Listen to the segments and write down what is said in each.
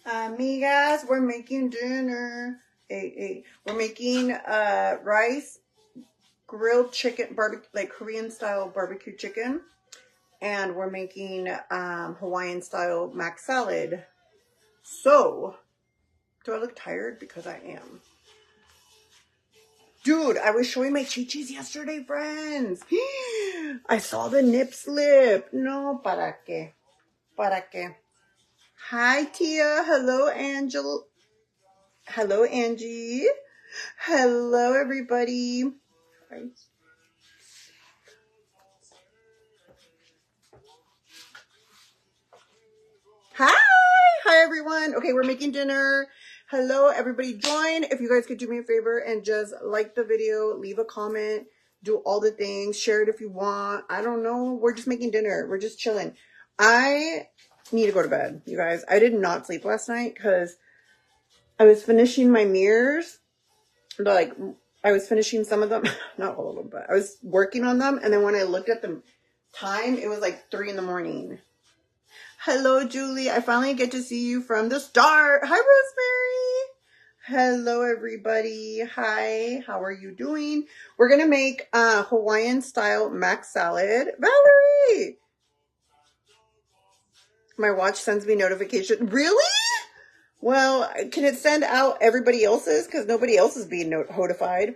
Amigas, we're making dinner. We're making rice, grilled chicken, barbecue, like Korean style barbecue chicken, and we're making Hawaiian style mac salad. So, do I look tired? Because I am. Dude, I was showing my chichis yesterday, friends. I saw the nip slip. No, para qué? Para qué? Hi, Tia. Hello, Angel. Hello, Angie. Hello, everybody. Right. Hi, everyone. Okay, we're making dinner. Hello, everybody. Join. If you guys could do me a favor and just like the video, leave a comment, do all the things, share it if you want. I don't know. We're just making dinner. We're just chilling. I need to go to bed, you guys. I did not sleep last night because I was finishing my mirrors. Like, I was finishing some of them, not all of them, but I was working on them. And then when I looked at the time, it was like 3 in the morning. Hello, Julie. I finally get to see you from the start. Hi, Rosemary. Hello, everybody. Hi. How are you doing? We're going to make Hawaiian style mac salad. Valerie! My watch sends me notification. Really? Well, can it send out everybody else's? Because nobody else is being notified.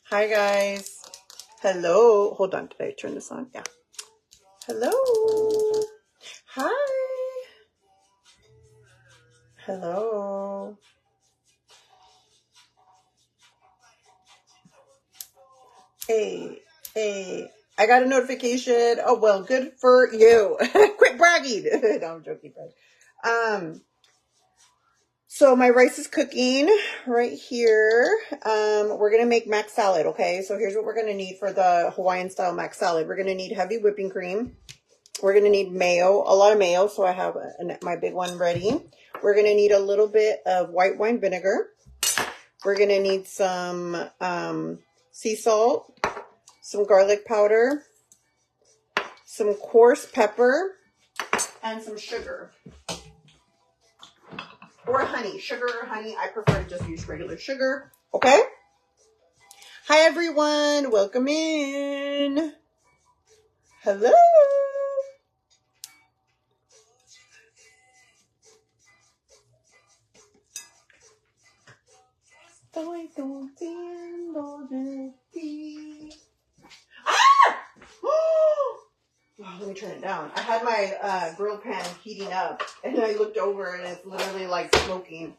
Hi, guys. Hello. Hold on. Did I turn this on? Yeah. Hello. Hi. Hello. Hey. I got a notification. Oh, well, good for you. Quit bragging. No, I'm joking, friend. So my rice is cooking right here. We're going to make mac salad, okay? So here's what we're going to need for the Hawaiian style mac salad. We're going to need heavy whipping cream. We're going to need mayo, a lot of mayo, so I have my big one ready. We're going to need a little bit of white wine vinegar. We're going to need some sea salt, some garlic powder, some coarse pepper, and some sugar. Or honey. Sugar or honey. I prefer to just use regular sugar. Okay? Hi, everyone. Welcome in. Hello. Oh, let me turn it down. I had my grill pan heating up, and I looked over, and it's literally like smoking.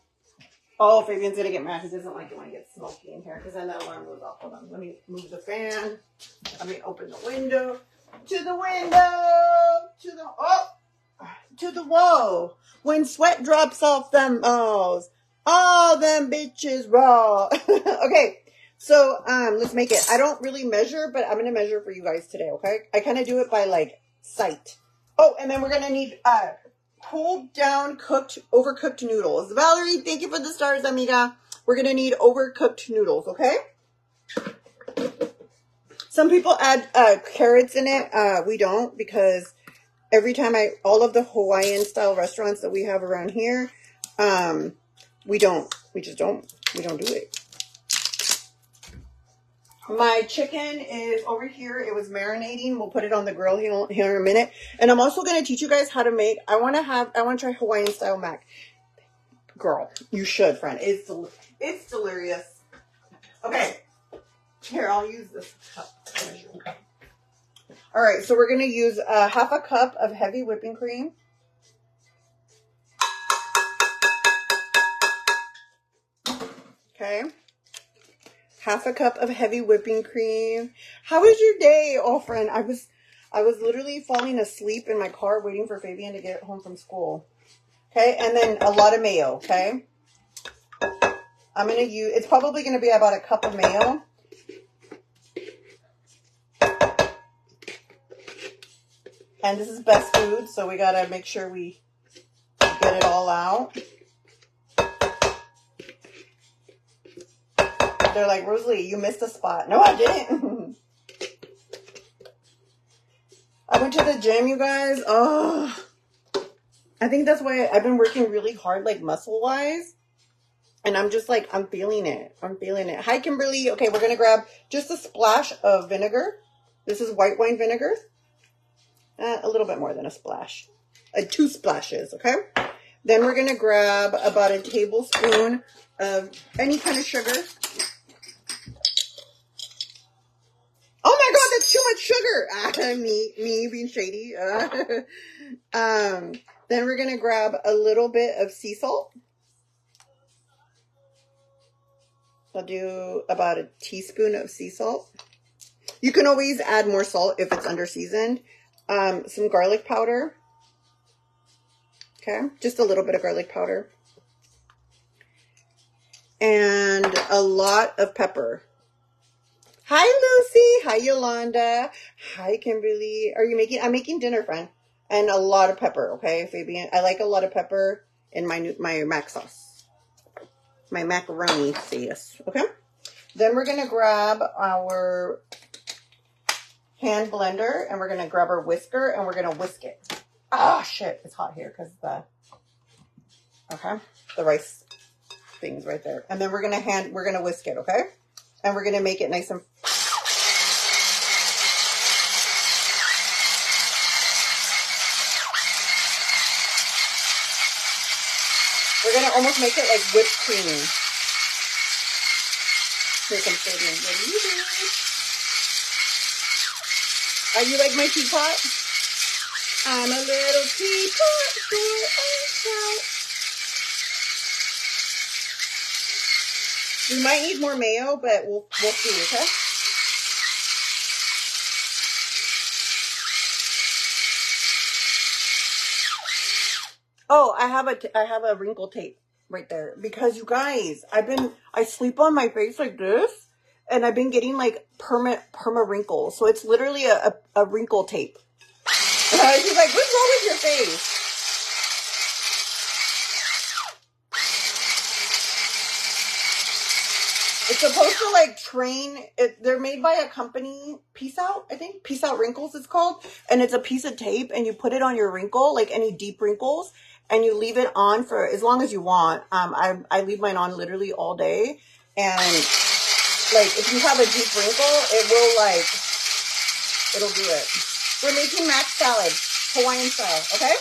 Oh, Fabian's gonna get mad. He doesn't like it when it gets smoky in here, because then the alarm goes off. Hold on. Let me move the fan. Let me open the window. To the window. To the wall. When sweat drops off them O's, all them bitches raw. Okay. So, let's make it. I don't really measure, but I'm going to measure for you guys today, okay? I kind of do it by, like, sight. Oh, and then we're going to need, cooled down, overcooked noodles. Valerie, thank you for the stars, amiga. We're going to need overcooked noodles, okay? Some people add, carrots in it. We don't, because every time all of the Hawaiian style restaurants that we have around here, we do it. My chicken is over here. It was marinating. We'll put it on the grill here in a minute. And I'm also going to teach you guys how to make, I want to try Hawaiian style mac. Girl, you should, friend. It's delirious. Okay. Here, I'll use this cup. All right. So we're going to use half a cup of heavy whipping cream. Okay. Half a cup of heavy whipping cream. How was your day? Oh, friend, I was literally falling asleep in my car waiting for Fabian to get home from school. Okay, and then a lot of mayo, okay? It's probably going to be about a cup of mayo. And this is best food, so we got to make sure we get it all out. They're like, Rosalie, you missed a spot. No, I didn't. I went to the gym, you guys. Oh, I think that's why I've been working really hard, like muscle-wise. And I'm just like, I'm feeling it. I'm feeling it. Hi, Kimberly. Okay, we're going to grab just a splash of vinegar. This is white wine vinegar. A little bit more than a splash. 2 splashes, okay? Then we're going to grab about a tablespoon of any kind of sugar. Oh my God, that's too much sugar. Me being shady. Then we're going to grab a little bit of sea salt. I'll do about a teaspoon of sea salt. You can always add more salt if it's under seasoned. Some garlic powder. Okay, just a little bit of garlic powder. And a lot of pepper. Hi, Lucy. Hi, Yolanda. Hi, Kimberly. I'm making dinner, friend. And a lot of pepper, okay, Fabian? I like a lot of pepper in my mac sauce. My macaroni sauce, okay? Then we're going to grab our hand blender, and we're going to grab our whisker, and we're going to whisk it. Ah, shit, it's hot here because the rice things right there. And then we're going to whisk it, okay? And we're going to make it nice and we're going to almost make it like whipped cream. Here comes Fabian. What are you doing? Are you like my teapot? I'm a little teapot for a shout. We might need more mayo, but we'll see, okay? Oh, I have a wrinkle tape right there because you guys, I sleep on my face like this, and I've been getting like perma wrinkles. So it's literally a wrinkle tape. She's like, what's wrong with your face? It's supposed to like train it. They're made by a company, Peace Out, I think. Peace Out Wrinkles it's called. And it's a piece of tape, and you put it on your wrinkle, like any deep wrinkles, and you leave it on for as long as you want. I leave mine on literally all day. And like if you have a deep wrinkle, it'll do it. We're making mac salad, Hawaiian style, okay?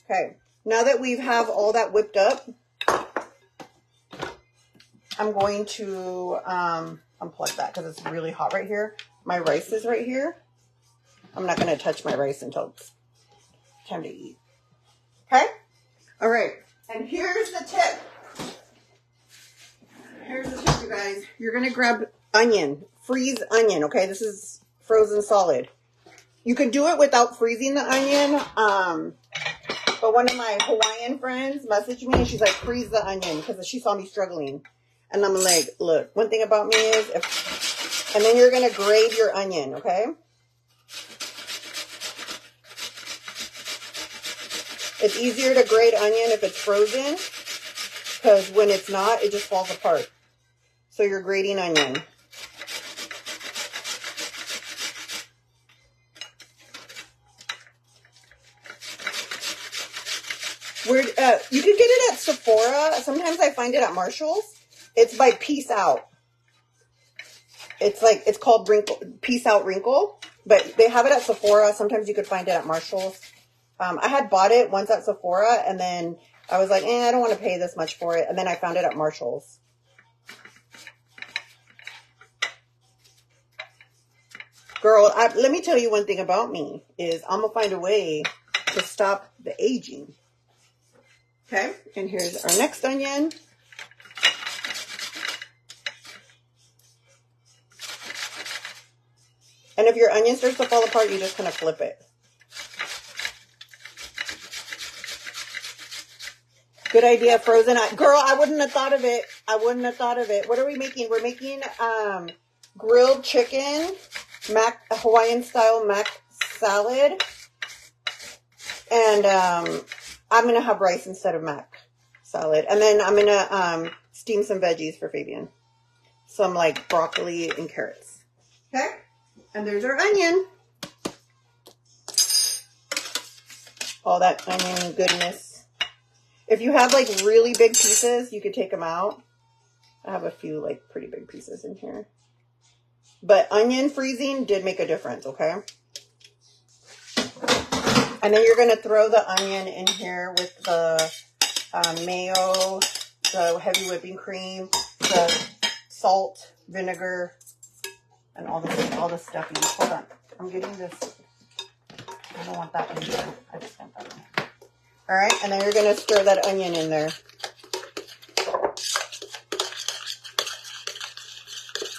Okay. Now that we have all that whipped up, I'm going to unplug that because it's really hot right here. My rice is right here. I'm not going to touch my rice until it's time to eat. Okay? All right. And here's the tip. Here's the tip, you guys. You're going to grab onion. Freeze onion, okay? This is frozen solid. You can do it without freezing the onion. But one of my Hawaiian friends messaged me and she's like, freeze the onion because she saw me struggling. And I'm like, look, one thing about me is, and then you're going to grate your onion, okay? It's easier to grate onion if it's frozen, because when it's not, it just falls apart. So you're grating onion. You can get it at Sephora. Sometimes I find it at Marshall's. It's by Peace Out. It's called Peace Out Wrinkle, but they have it at Sephora. Sometimes you could find it at Marshall's. I had bought it once at Sephora, and then I was like, I don't want to pay this much for it. And then I found it at Marshall's. Girl, let me tell you one thing about me is I'm going to find a way to stop the aging. Okay, and here's our next onion. And if your onion starts to fall apart, you just kind of flip it. Good idea, frozen. Girl, I wouldn't have thought of it. I wouldn't have thought of it. What are we making? We're making grilled chicken, Hawaiian style mac salad. And I'm going to have rice instead of mac salad. And then I'm going to steam some veggies for Fabian. Some like broccoli and carrots. Okay? And there's our onion. all that onion goodness. If you have like really big pieces, you could take them out. I have a few like pretty big pieces in here. But onion freezing did make a difference, okay? And then you're going to throw the onion in here with the mayo, the heavy whipping cream, the salt, vinegar, and all the stuffing. Hold on. I'm getting this. I don't want that in here. I just want that in here. All right. And then you're going to stir that onion in there.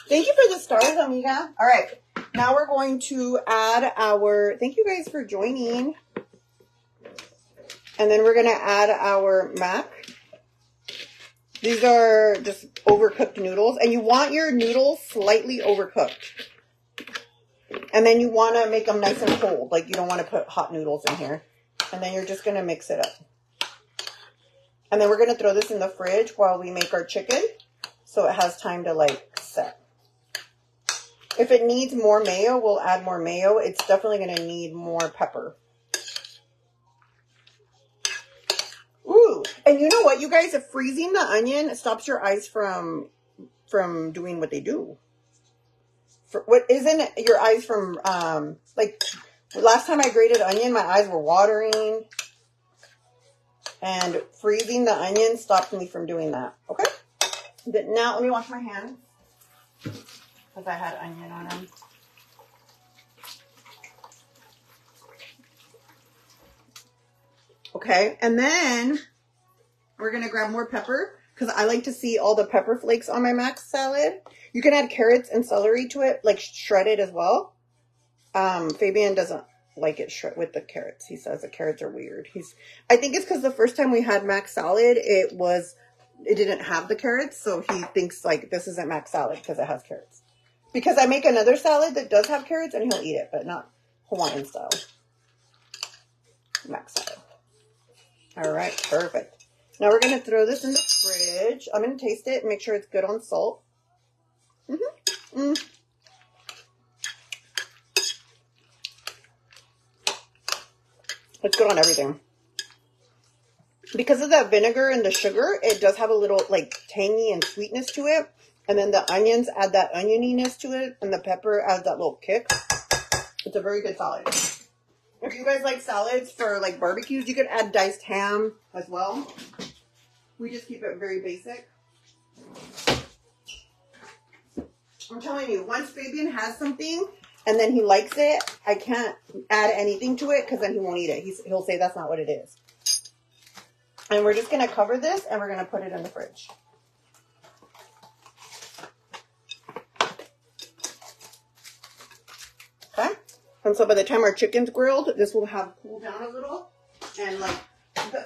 Thank you for the stars, amiga. All right. Now we're going to add our, thank you guys for joining. And then we're going to add our mac. These are just overcooked noodles. And you want your noodles slightly overcooked. And then you want to make them nice and cold. Like you don't want to put hot noodles in here. And then you're just going to mix it up. And then we're going to throw this in the fridge while we make our chicken. So it has time to like set. If it needs more mayo, we'll add more mayo. It's definitely going to need more pepper. Ooh, and you know what, you guys? If freezing the onion stops your eyes from doing what they do. What isn't your eyes from, like, last time I grated onion, my eyes were watering. And freezing the onion stopped me from doing that. Okay? Now, let me wash my hands. Because I had onion on them. Okay, and then we're going to grab more pepper because I like to see all the pepper flakes on my mac salad. You can add carrots and celery to it, like shredded as well. Fabian doesn't like it with the carrots. He says the carrots are weird. I think it's because the first time we had mac salad, it didn't have the carrots, so he thinks like this isn't mac salad because it has carrots. Because I make another salad that does have carrots and he'll eat it, but not Hawaiian style mac salad. All right, perfect. Now we're going to throw this in the fridge. I'm going to taste it and make sure it's good on salt. It's good on everything. Because of that vinegar and the sugar, it does have a little like tangy and sweetness to it. And then the onions add that onioniness to it. And the pepper adds that little kick. It's a very good salad. If you guys like salads for like barbecues, you could add diced ham as well. We just keep it very basic. I'm telling you, once Fabian has something and then he likes it, I can't add anything to it because then he won't eat it. He'll say that's not what it is. And we're just going to cover this and we're going to put it in the fridge. Okay? And so by the time our chicken's grilled, this will have cooled down a little. And like,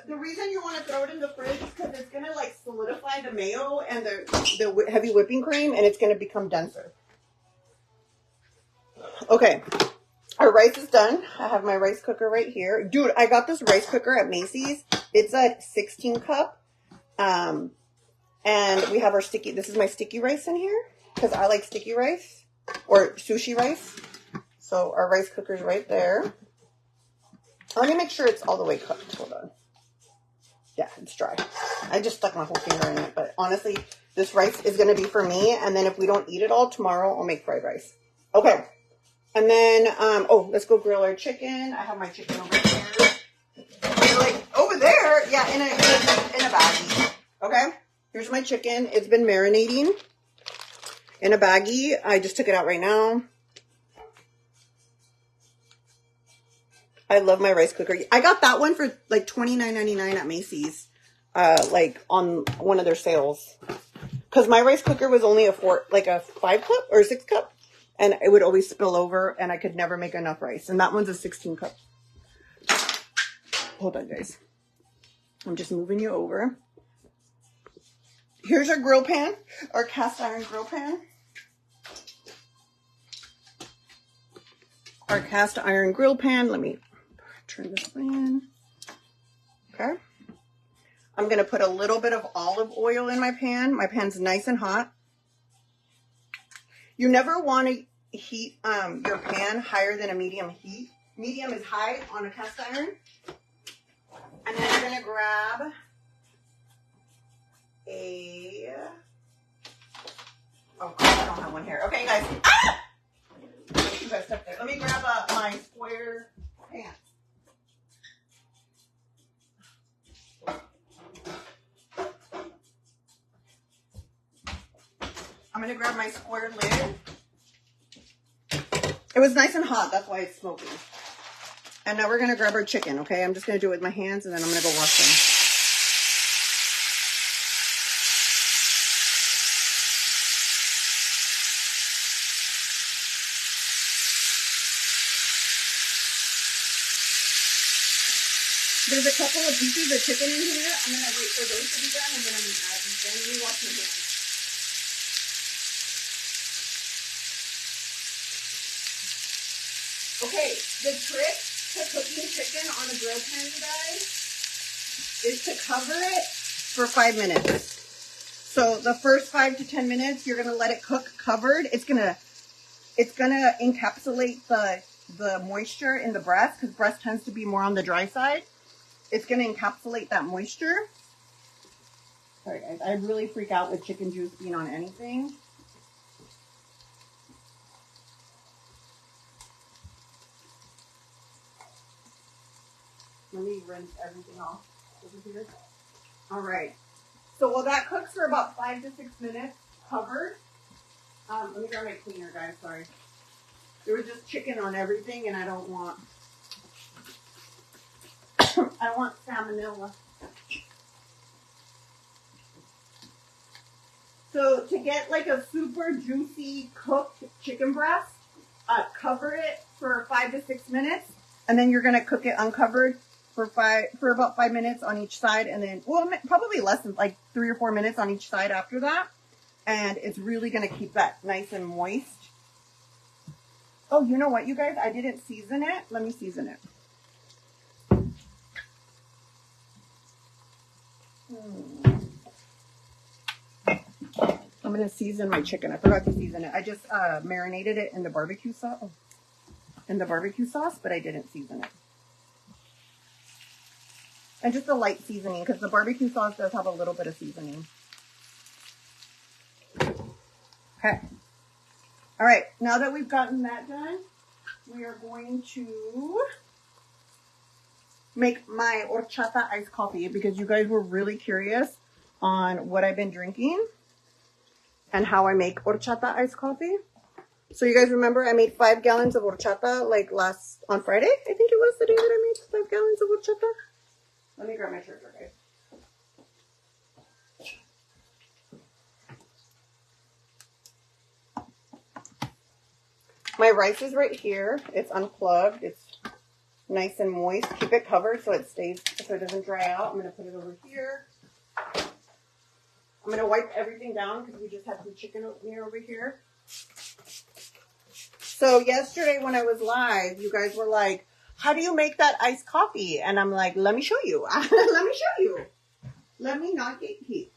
the reason you want to throw it in the fridge is because it's going to like solidify the mayo and the heavy whipping cream and it's going to become denser. Okay. Our rice is done. I have my rice cooker right here. Dude, I got this rice cooker at Macy's. It's a 16 cup. And we have our this is my sticky rice in here because I like sticky rice or sushi rice. So our rice cooker's right there. Let me make sure it's all the way cooked. Hold on. Yeah, it's dry. I just stuck my whole finger in it. But honestly, this rice is going to be for me. And then if we don't eat it all, tomorrow I'll make fried rice. Okay. And then, let's go grill our chicken. I have my chicken over here. Like, over there? Yeah, in a baggie. Okay? Here's my chicken. It's been marinating in a baggie. I just took it out right now. I love my rice cooker. I got that one for like $29.99 at Macy's. Like on one of their sales. Because my rice cooker was only a 5 cup or 6 cup. And it would always spill over and I could never make enough rice. And that one's a 16 cup. Hold on, guys. I'm just moving you over. Here's our grill pan, our cast iron grill pan. Our cast iron grill pan. Let me turn this in. Okay. I'm going to put a little bit of olive oil in my pan. My pan's nice and hot. You never want to heat your pan higher than a medium heat. Medium is high on a cast iron. And then you're gonna grab a, oh God, I don't have one here. Okay, guys. Ah! You guys stuck there. Let me grab my square pan. I'm gonna grab my square lid. It was nice and hot, that's why it's smoking. And now we're gonna grab our chicken, okay? I'm just gonna do it with my hands and then I'm gonna go wash them. There's a couple of pieces of chicken in here. I'm gonna wait for those to be done and then I'm gonna add them. Then let me wash my hands. Okay, the trick to cooking chicken on a grill pan, you guys, is to cover it for 5 minutes. So the first 5 to 10 minutes, you're gonna let it cook covered. It's gonna encapsulate the moisture in the breast, because breast tends to be more on the dry side. It's gonna encapsulate that moisture. Sorry guys, I really freak out with chicken juice being on anything. Let me rinse everything off over here. All right. So while that cooks for about 5 to 6 minutes, covered. Let me grab my cleaner, guys. Sorry. There was just chicken on everything, and I don't want salmonella. So to get like a super juicy cooked chicken breast, cover it for 5 to 6 minutes, and then you're gonna cook it uncovered for about 5 minutes on each side, and then, well, probably less than like 3 or 4 minutes on each side after that. And it's really going to keep that nice and moist. Oh, you know what, you guys? I didn't season it. Let me season it. I'm going to season my chicken. I forgot to season it. I just marinated it in the barbecue sauce. But I didn't season it. And just a light seasoning, because the barbecue sauce does have a little bit of seasoning. Okay. All right. Now that we've gotten that done, we are going to make my horchata iced coffee, because you guys were really curious on what I've been drinking and how I make horchata iced coffee. So you guys remember I made 5 gallons of horchata like on Friday? I think it was the day that I made 5 gallons of horchata. Let me grab my charger, guys. My rice is right here. It's unplugged. It's nice and moist. Keep it covered so it doesn't dry out. I'm going to put it over here. I'm going to wipe everything down because we just had some chicken oatmeal over here. So yesterday when I was live, you guys were like, how do you make that iced coffee? And I'm like, let me show you. Let me show you. Let me not gatekeep.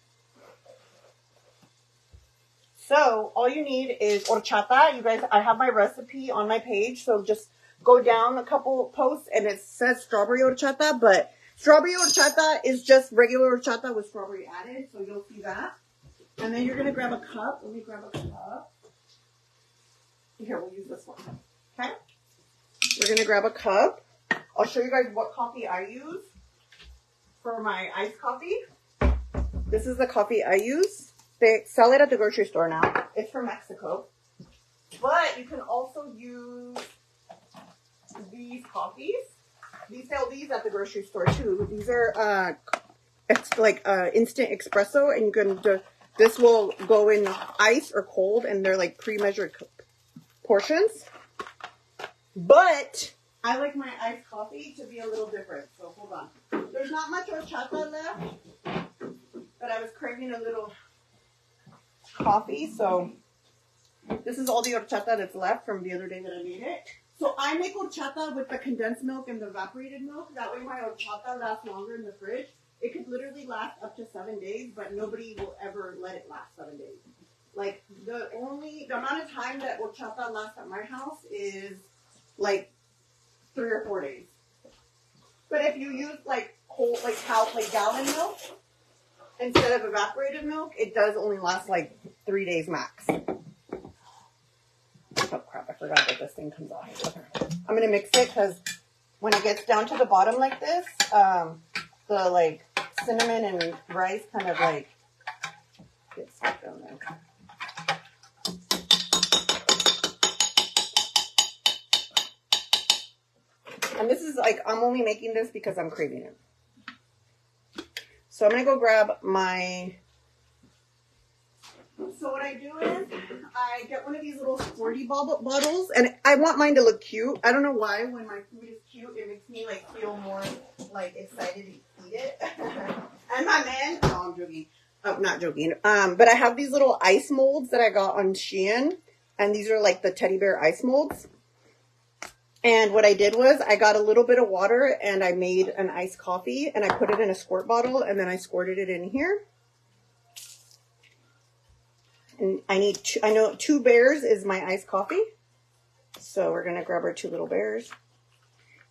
So all you need is horchata. You guys, I have my recipe on my page. So just go down a couple posts and it says strawberry horchata. But strawberry horchata is just regular horchata with strawberry added. So you'll see that. And then you're going to grab a cup. Let me grab a cup. Here, we'll use this one. Okay. We're going to grab a cup. I'll show you guys what coffee I use for my iced coffee. This is the coffee I use. They sell it at the grocery store now. It's from Mexico. But you can also use these coffees. They sell these at the grocery store too. These are instant espresso, and you can this will go in ice or cold, and they're like pre-measured portions. But I like my iced coffee to be a little different. So hold on. There's not much horchata left, but I was craving a little coffee. So this is all the horchata that's left from the other day that I made it. So I make horchata with the condensed milk and the evaporated milk. That way my horchata lasts longer in the fridge. It could literally last up to 7 days, but nobody will ever let it last 7 days. Like the amount of time that horchata lasts at my house is like 3 or 4 days. But if you use like whole, like gallon milk instead of evaporated milk, it does only last like 3 days max. Oh crap, I forgot that this thing comes off. Okay. I'm going to mix it because when it gets down to the bottom like this, the like cinnamon and rice kind of like gets stuck down there. And this is like, I'm only making this because I'm craving it. So I'm going to go grab my... So what I do is I get one of these little squirty bottles, and I want mine to look cute. I don't know why. When my food is cute, it makes me like feel more like excited to eat it. And my man, oh, I'm joking. Oh, not joking. But I have these little ice molds that I got on Shein, and these are like the teddy bear ice molds. And what I did was I got a little bit of water and I made an iced coffee and I put it in a squirt bottle and then I squirted it in here. And I need I know 2 bears is my iced coffee. So we're going to grab our 2 little bears.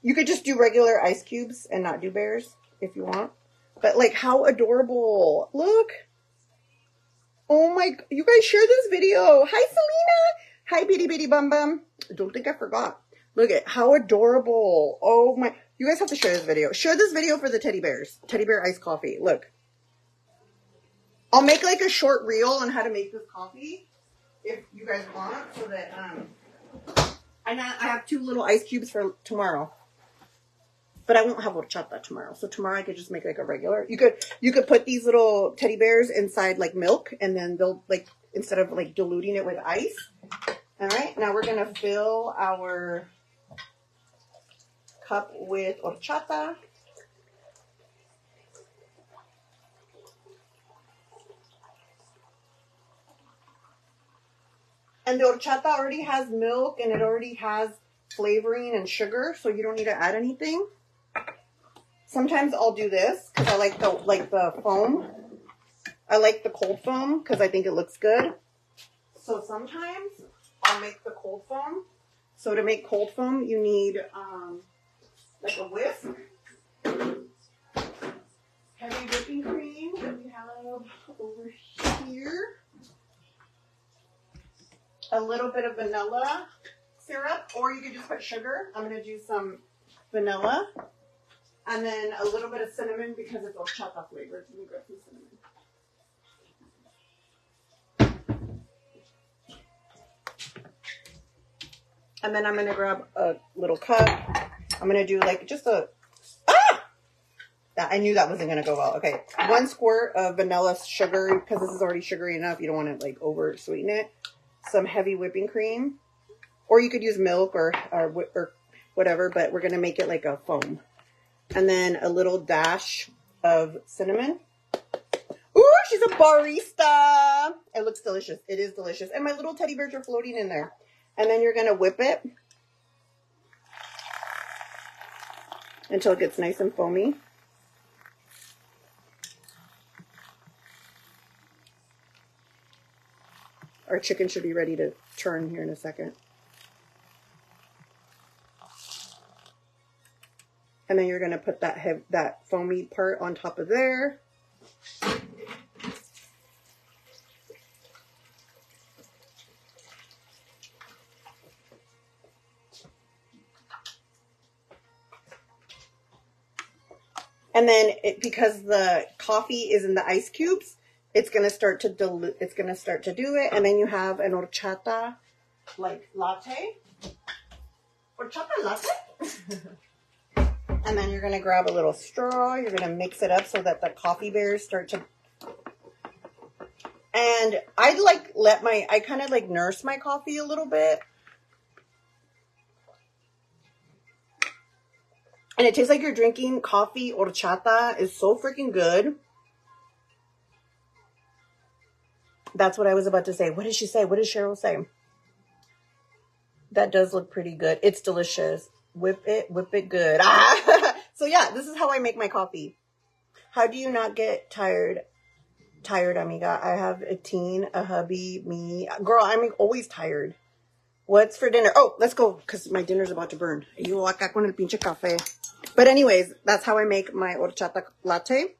You could just do regular ice cubes and not do bears if you want. But like, how adorable. Look. Oh my, you guys share this video. Hi, Selena. Hi, Bitty Bitty Bum Bum. Don't think I forgot. Look at how adorable. Oh my, you guys have to share this video. Share this video for the teddy bears. Teddy bear iced coffee. Look. I'll make like a short reel on how to make this coffee if you guys want, so that I have 2 little ice cubes for tomorrow. But I won't have horchata tomorrow. So tomorrow I could just make like a regular. You could put these little teddy bears inside like milk, and then they'll like, instead of like diluting it with ice. All right, now we're gonna fill our cup with horchata. And the horchata already has milk and it already has flavoring and sugar, so you don't need to add anything. Sometimes I'll do this because I like the foam. I like the cold foam because I think it looks good. So sometimes I'll make the cold foam. So to make cold foam, you need like a whisk, heavy whipping cream that we have over here, a little bit of vanilla syrup, or you could just put sugar. I'm going to do some vanilla, and then a little bit of cinnamon because it's horchata flavored. Let me grab some cinnamon. And then I'm going to grab a little cup. I'm going to do like just a, I knew that wasn't going to go well. Okay. 1 squirt of vanilla sugar, because this is already sugary enough. You don't want to like over sweeten it. Some heavy whipping cream, or you could use milk or whatever, but we're going to make it like a foam. And then a little dash of cinnamon. Ooh, she's a barista. It looks delicious. It is delicious. And my little teddy bears are floating in there. And then you're going to whip it until it gets nice and foamy. Our chicken should be ready to turn here in a second. And then you're going to put that foamy part on top of there. And then because the coffee is in the ice cubes, it's going to start to dilute. It's going to start to do it. And then you have an horchata like latte. Horchata latte. And then you're going to grab a little straw. You're going to mix it up so that the coffee bears start to. And I'd like I kind of like nurse my coffee a little bit. And it tastes like you're drinking coffee. Horchata is so freaking good. That's what I was about to say. What did she say? What did Cheryl say? That does look pretty good. It's delicious. Whip it good. Ah! So yeah, this is how I make my coffee. How do you not get tired? Tired, amiga. I have a teen, a hubby, me. Girl, I'm always tired. What's for dinner? Oh, let's go, because my dinner's about to burn. Yo acá con el pinche café. But anyways, that's how I make my horchata latte.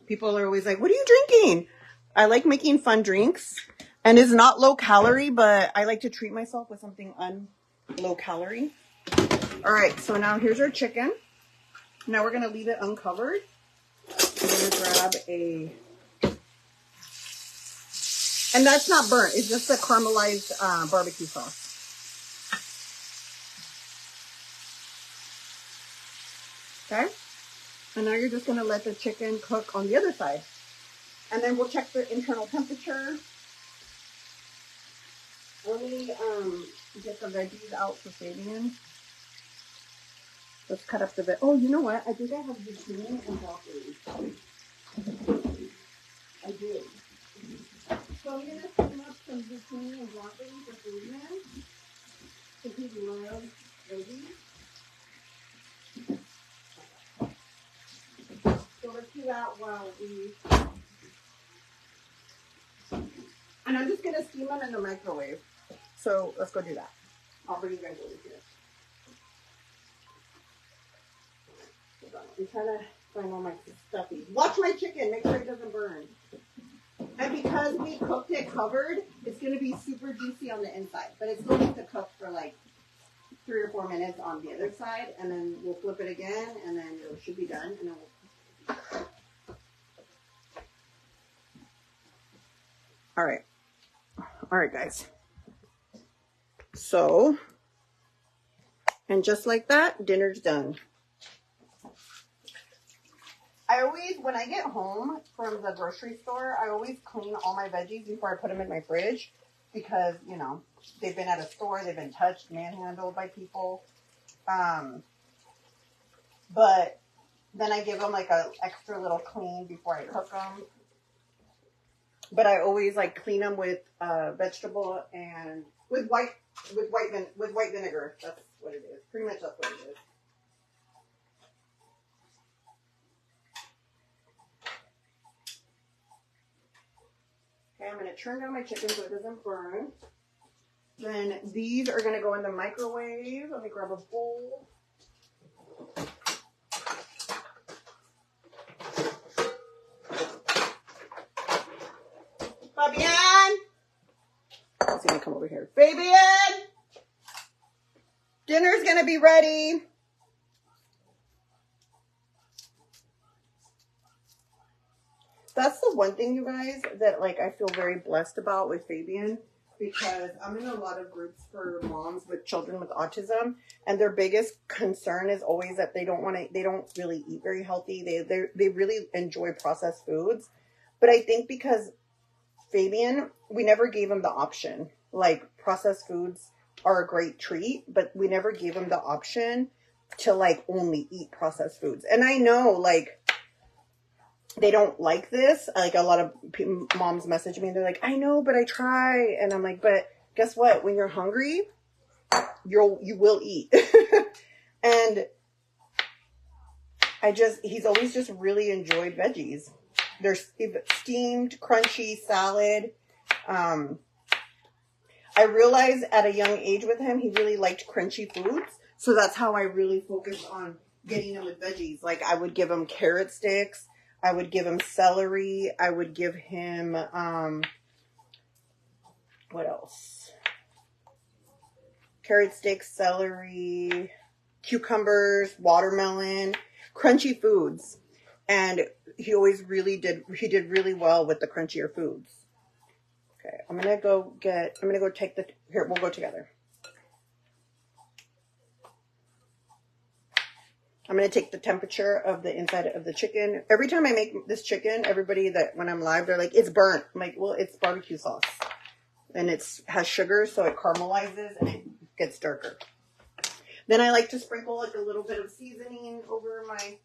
People are always like, what are you drinking? I like making fun drinks. And it's not low calorie, but I like to treat myself with something low calorie. All right, so now here's our chicken. Now we're going to leave it uncovered. I'm going to grab a... And that's not burnt. It's just a caramelized barbecue sauce. Okay? And now you're just going to let the chicken cook on the other side. And then we'll check the internal temperature. Let me get the veggies out for Fabian. Let's cut up the veg. Oh, you know what? I think I have zucchini and broccoli. I do. So I'm going to steam up some zucchini and broccoli for Fabian. Because he loves veggies. So let's do that while we... And I'm just going to steam them in the microwave. So let's go do that. I'll bring you guys over here. Hold on. I'm trying to find all my stuffies. Watch my chicken. Make sure it doesn't burn. And because we cooked it covered, it's going to be super juicy on the inside. But it's going to cook for like 3 or 4 minutes on the other side. And then we'll flip it again. And then it should be done. And then we'll... All right. All right, guys. So, and just like that, dinner's done. I always, when I get home from the grocery store, I always clean all my veggies before I put them in my fridge because, you know, they've been at a store, they've been touched, manhandled by people. But then I give them like a extra little clean before I cook them. But I always like clean them with vegetable and with white vinegar. That's what it is. Pretty much that's what it is. Okay, I'm going to turn down my chicken so it doesn't burn. Then these are going to go in the microwave. Let me grab a bowl. Fabian! He's going to come over here. Fabian! Dinner's going to be ready. That's the one thing, you guys, that like I feel very blessed about with Fabian, because I'm in a lot of groups for moms with children with autism, and their biggest concern is always that they don't really eat very healthy. They really enjoy processed foods. But I think because Fabian, we never gave him the option. Like, processed foods are a great treat, but we never gave him the option to like only eat processed foods. And I know like they don't like this. Like a lot of moms message me and they're like, I know, but I try. And I'm like, but guess what? When you're hungry, you will eat. And he's always just really enjoyed veggies. They're steamed, crunchy, salad. I realized at a young age with him, he really liked crunchy foods. So that's how I really focused on getting him with veggies. Like I would give him carrot sticks. I would give him celery. I would give him, what else? Carrot sticks, celery, cucumbers, watermelon, crunchy foods. And he always did really well with the crunchier foods. Okay, I'm going to go take here, we'll go together. I'm going to take the temperature of the inside of the chicken. Every time I make this chicken, everybody when I'm live, they're like, it's burnt. I'm like, well, it's barbecue sauce. And has sugar, so it caramelizes and it gets darker. Then I like to sprinkle like a little bit of seasoning over my...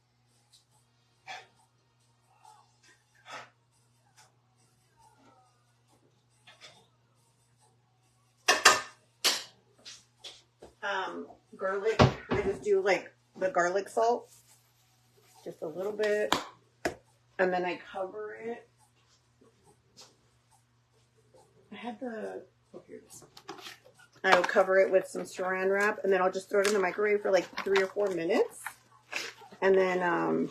garlic. I just do like the garlic salt, just a little bit, and then I cover it. I'll cover it with some saran wrap, and then I'll just throw it in the microwave for like 3 or 4 minutes. And then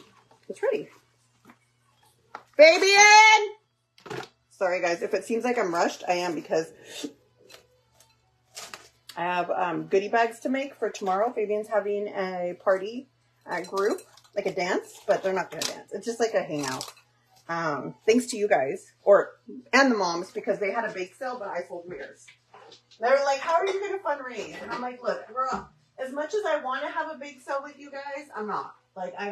it's ready. Fabian! Sorry guys, if it seems like I'm rushed, I am, because I have goodie bags to make for tomorrow. Fabian's having a party group, like a dance, but they're not gonna dance. It's just like a hangout. Thanks to you guys, and the moms, because they had a bake sale, but I sold theirs. They were like, how are you gonna fundraise? And I'm like, look, girl, as much as I want to have a bake sale with you guys, I'm not. Like, I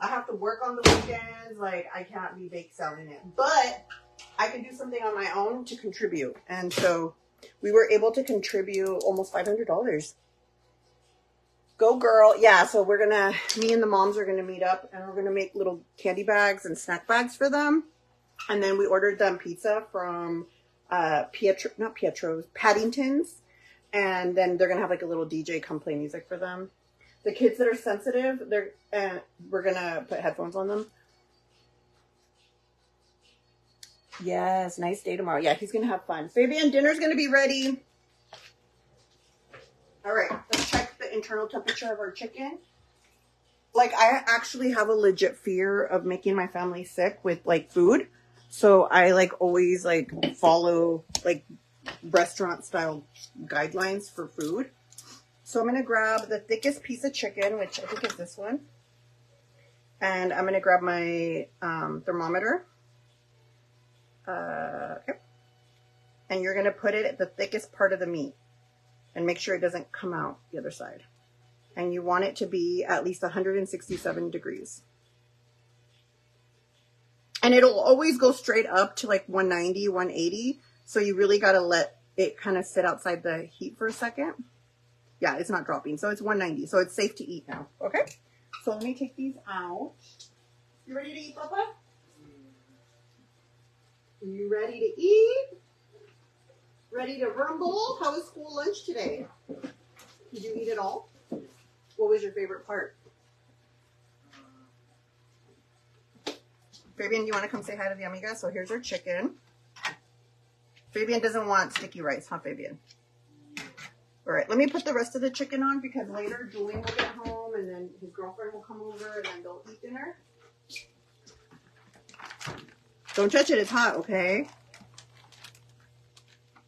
have to work on the weekends. Like, I can't be bake selling it, but I can do something on my own to contribute. And so we were able to contribute almost $500. Go girl. Yeah, so me and the moms are gonna meet up, and we're gonna make little candy bags and snack bags for them. And then we ordered them pizza from Paddington's. And then they're gonna have like a little DJ come play music for them. The kids that are sensitive, we're gonna put headphones on them. Yes, nice day tomorrow. Yeah, he's gonna have fun. Fabian, dinner's gonna be ready. All right, let's check the internal temperature of our chicken. Like, I actually have a legit fear of making my family sick with like food. So I like always like follow like restaurant style guidelines for food. So I'm going to grab the thickest piece of chicken, which I think is this one. And I'm going to grab my thermometer. Okay. And you're going to put it at the thickest part of the meat. And make sure it doesn't come out the other side. And you want it to be at least 167 degrees. And it'll always go straight up to like 190, 180. So you really got to let it kind of sit outside the heat for a second. Yeah, it's not dropping. So it's 190. So it's safe to eat now. Okay. So let me take these out. You ready to eat, Papa? You ready to eat? Ready to rumble? How was school lunch today? Did you eat it all? What was your favorite part? Fabian, do you want to come say hi to the amiga? So here's our chicken. Fabian doesn't want sticky rice, huh, Fabian? All right, let me put the rest of the chicken on, because later Julian will get home, and then his girlfriend will come over, and then they'll eat dinner. Don't touch it, it's hot, okay?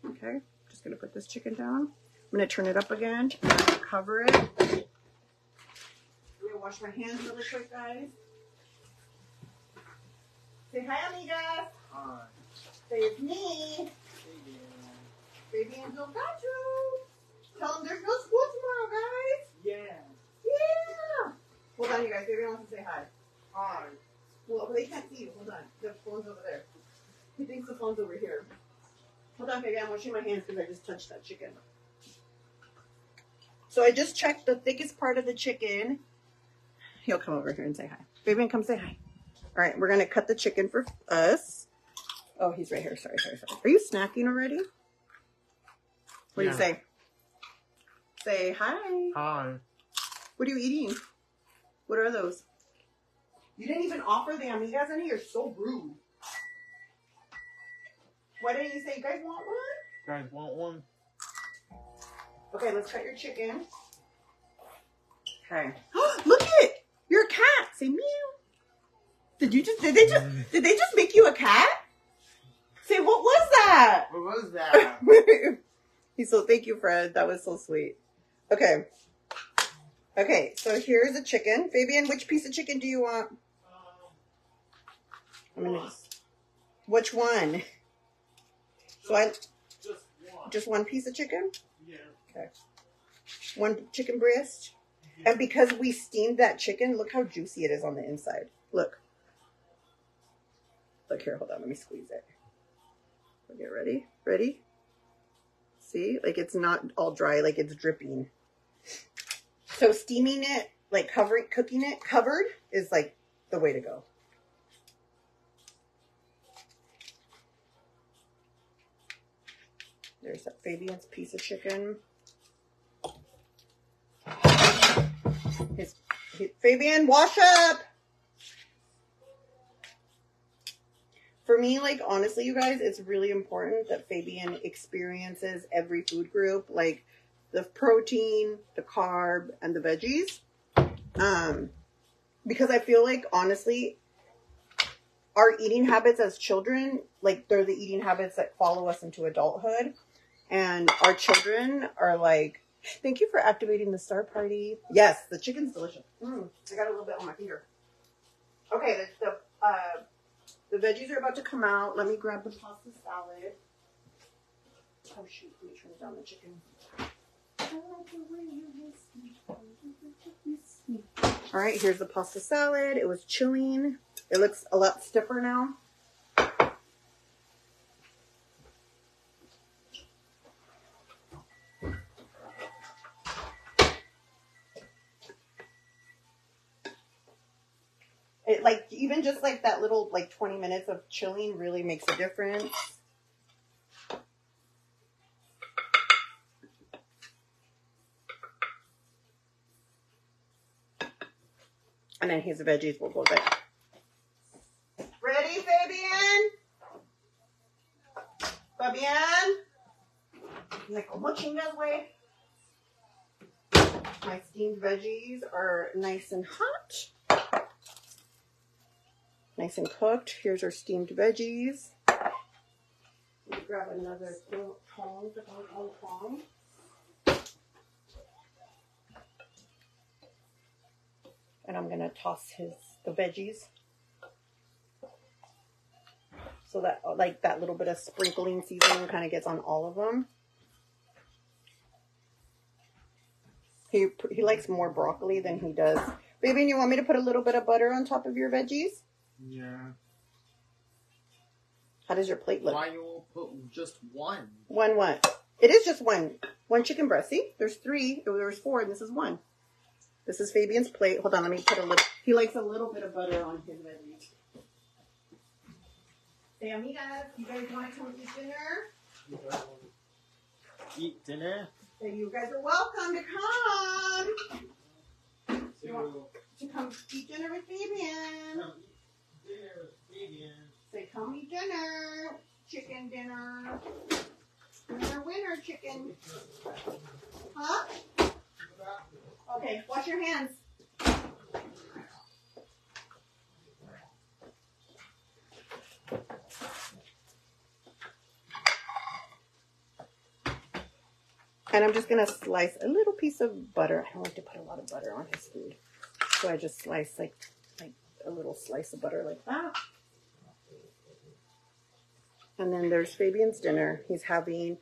Okay, just gonna put this chicken down. I'm gonna turn it up again, and I'm gonna cover it. I'm gonna wash my hands really quick, guys. Say hi, amiga. Hi. Say it's me. Fabian got you. Tell them there's no school tomorrow, guys. Yeah. Yeah. Hold on, you guys. Fabian wants to say hi. Hi. Well, they can't see you. Hold on. The phone's over there. He thinks the phone's over here. Hold on, Fabian. I'm washing my hands because I just touched that chicken. So I just checked the thickest part of the chicken. He'll come over here and say hi. Fabian, come say hi. All right, we're going to cut the chicken for us. Oh, he's right here. Sorry. Are you snacking already? What do you say? Say hi. Hi. What are you eating? What are those? You didn't even offer the amigas any? You're so rude. Why didn't you say, you guys want one? You guys want one? Okay, let's cut your chicken. Okay. Look it! You're a cat. Say meow. Did they just make you a cat? Say, what was that? What was that? He's so, thank you, Fred. That was so sweet. Okay. Okay, so here's a chicken. Fabian, which piece of chicken do you want? Which one? So just one piece of chicken? Yeah. Okay. One chicken breast. And because we steamed that chicken, look how juicy it is on the inside. Look. Look here, hold on, let me squeeze it. Okay, ready? Ready? See? Like, it's not all dry, like it's dripping. So steaming it, like cooking it covered is like the way to go. There's that Fabian's piece of chicken. Fabian, wash up! For me, like, honestly, you guys, it's really important that Fabian experiences every food group, like the protein, the carb, and the veggies. because I feel like, honestly, our eating habits as children, like, they're the eating habits that follow us into adulthood. And our children are like, thank you for activating the star party. Yes, the chicken's delicious. I got a little bit on my finger. Okay, the veggies are about to come out. Let me grab the pasta salad. Oh shoot, let me turn down the chicken. All right, here's the pasta salad. It was chilling. It looks a lot stiffer now. It, like, even just like that little, like, 20 minutes of chilling really makes a difference. And then here's the veggies. We'll go there. Ready, Fabian? Fabian? Like, ¿cómo chingas, güey? My steamed veggies are nice and hot. Nice and cooked. Here's our steamed veggies. Let me grab another tong. And I'm gonna toss the veggies so that, like, that little bit of sprinkling seasoning kind of gets on all of them. He likes more broccoli than he does. Baby, you want me to put a little bit of butter on top of your veggies? Yeah. How does your plate look? Why you put just one? One what? It is just one. One chicken breast. See? There's 3. There's 4, and this is 1. This is Fabian's plate. Hold on, let me put a little. He likes a little bit of butter on his veggies. Say, amigas, you guys want to come eat dinner? Eat dinner? Say, you guys are welcome to come. To come eat dinner with Fabian. Dinner with Fabian. Say, come eat dinner. Chicken dinner. Winner, chicken. Huh? Okay, wash your hands. And I'm just going to slice a little piece of butter. I don't like to put a lot of butter on his food. So I just slice like a little slice of butter like that. And then there's Fabian's dinner. He's having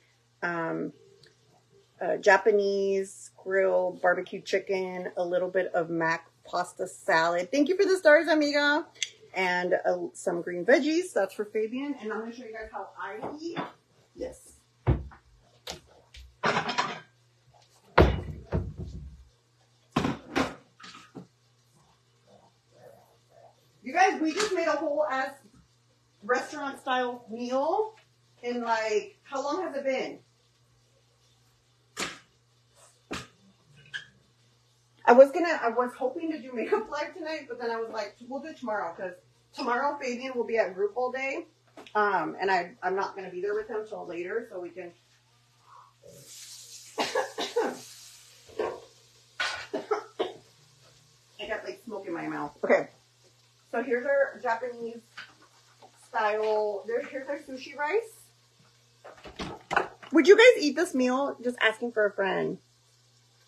Japanese grill barbecue chicken, a little bit of mac pasta salad. Thank you for the stars, amiga. And some green veggies. That's for Fabian. And I'm going to show you guys how I eat. Yes. You guys, we just made a whole ass restaurant style meal in, like, how long has it been? I was hoping to do makeup live tonight, but then I was like, we'll do it tomorrow, because tomorrow Fabian will be at group all day. And I'm not going to be there with him till later, so we can. I got, like, smoke in my mouth. Okay. So here's our Japanese style. Here's our sushi rice. Would you guys eat this meal? Just asking for a friend.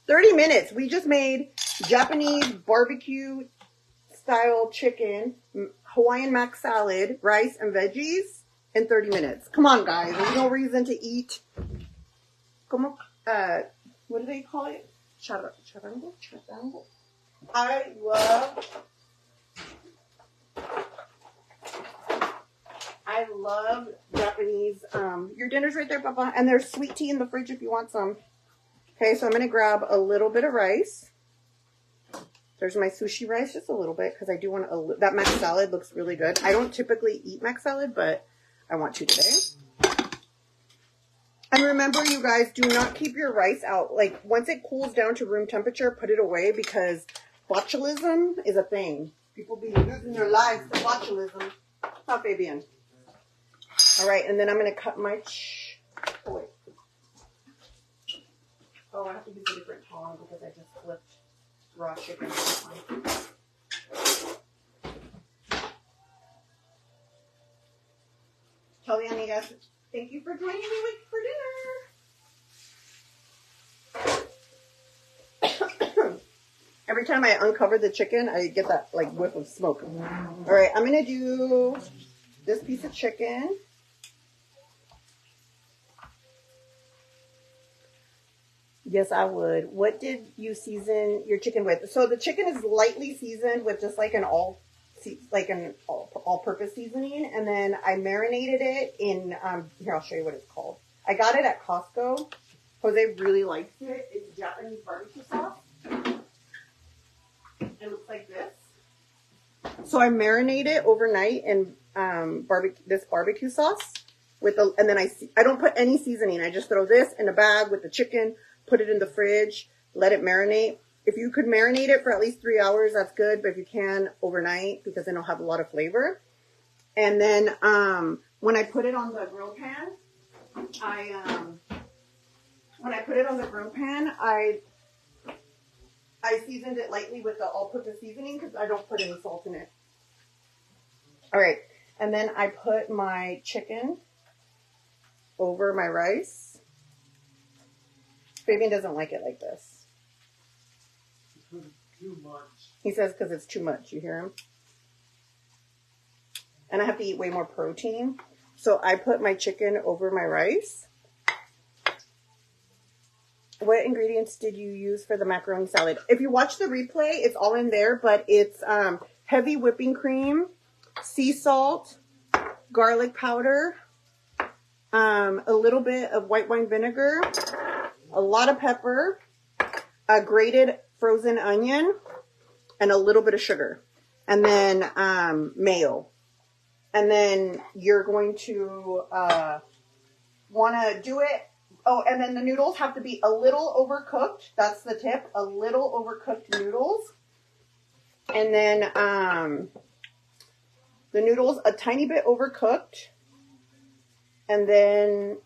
30 minutes. We just made Japanese barbecue style chicken, Hawaiian mac salad, rice, and veggies in 30 minutes. Come on, guys. There's no reason to eat. Como, what do they call it? Charango? Charango? I love Japanese. Your dinner's right there, Papa. And there's sweet tea in the fridge if you want some. Okay, so I'm going to grab a little bit of rice. There's my sushi rice, just a little bit, because I do want that mac salad looks really good. I don't typically eat mac salad, but I want to today. And remember, you guys, do not keep your rice out. Like, once it cools down to room temperature, put it away, because botulism is a thing. People be losing their lives to botulism. Huh, Fabian? All right, and then I'm going to cut my... Oh, wait. Oh, I have to use a different tong because I just flipped raw chicken. Tell the amigas, thank you for joining me for dinner. Every time I uncover the chicken, I get that like whiff of smoke. All right, I'm gonna do this piece of chicken. Yes, I would. What did you season your chicken with? So the chicken is lightly seasoned with just like an all-purpose seasoning, and then I marinated it in. Here, I'll show you what it's called. I got it at Costco. Jose really likes it. It's Japanese barbecue sauce. It looks like this. So I marinate it overnight in this barbecue sauce and then I don't put any seasoning. I just throw this in a bag with the chicken, put it in the fridge, let it marinate. If you could marinate it for at least 3 hours, that's good. But if you can, overnight, because then it'll have a lot of flavor. And then when I put it on the grill pan, I seasoned it lightly with the all-purpose seasoning because I don't put any salt in it. All right, and then I put my chicken over my rice. Fabian doesn't like it like this. Because it's too much. He says because it's too much. You hear him? And I have to eat way more protein. So I put my chicken over my rice. What ingredients did you use for the macaroni salad? If you watch the replay, it's all in there, but it's heavy whipping cream, sea salt, garlic powder, a little bit of white wine vinegar, a lot of pepper, a grated frozen onion, and a little bit of sugar, and then mayo. And then you're going to want to do it. Oh, and then the noodles have to be a little overcooked. That's the tip. A little overcooked noodles. And then the noodles a tiny bit overcooked. And then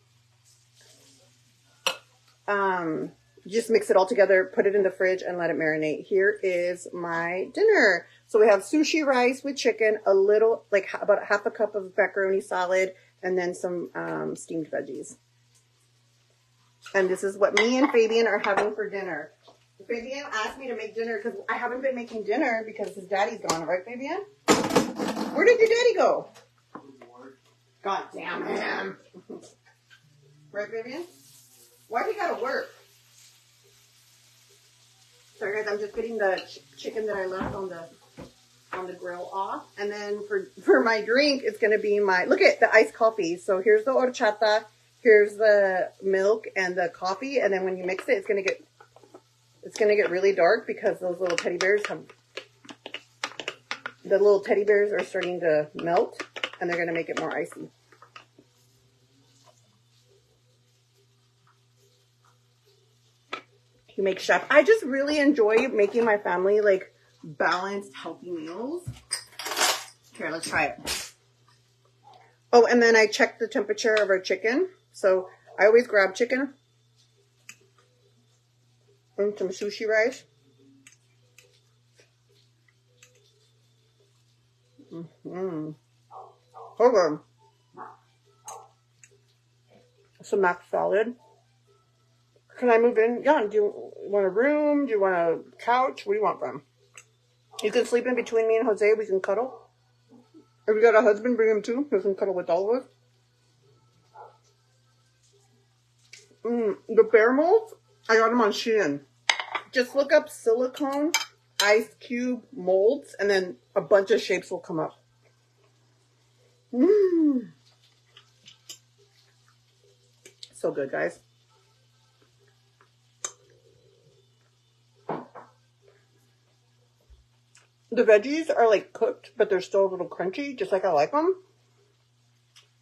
just mix it all together, put it in the fridge, and let it marinate. Here is my dinner. So we have sushi rice with chicken, a little, like about half a cup of macaroni salad, and then some steamed veggies. And this is what me and Fabian are having for dinner. Fabian asked me to make dinner because I haven't been making dinner because his daddy's gone, right, Fabian? Where did your daddy go? God damn him. Right, Fabian? Why he gotta work? Sorry guys, I'm just getting the chicken that I left on the grill off. And then for my drink, it's gonna be look at the iced coffee. So here's the horchata. Here's the milk and the coffee, and then when you mix it, it's gonna get really dark because those little teddy bears are starting to melt, and they're gonna make it more icy. You make chef. I just really enjoy making my family like balanced, healthy meals. Here, let's try it. Oh, and then I checked the temperature of our chicken. So I always grab chicken and some sushi rice. Hold on. Some mac salad. Can I move in? Yeah. Do you want a room? Do you want a couch? What do you want, Bram? You can sleep in between me and Jose. We can cuddle. If you got a husband, bring him too. He can cuddle with all of us. The bear molds, I got them on Shein. Just look up silicone ice cube molds, and then a bunch of shapes will come up. So good, guys. The veggies are like cooked, but they're still a little crunchy, just like I like them.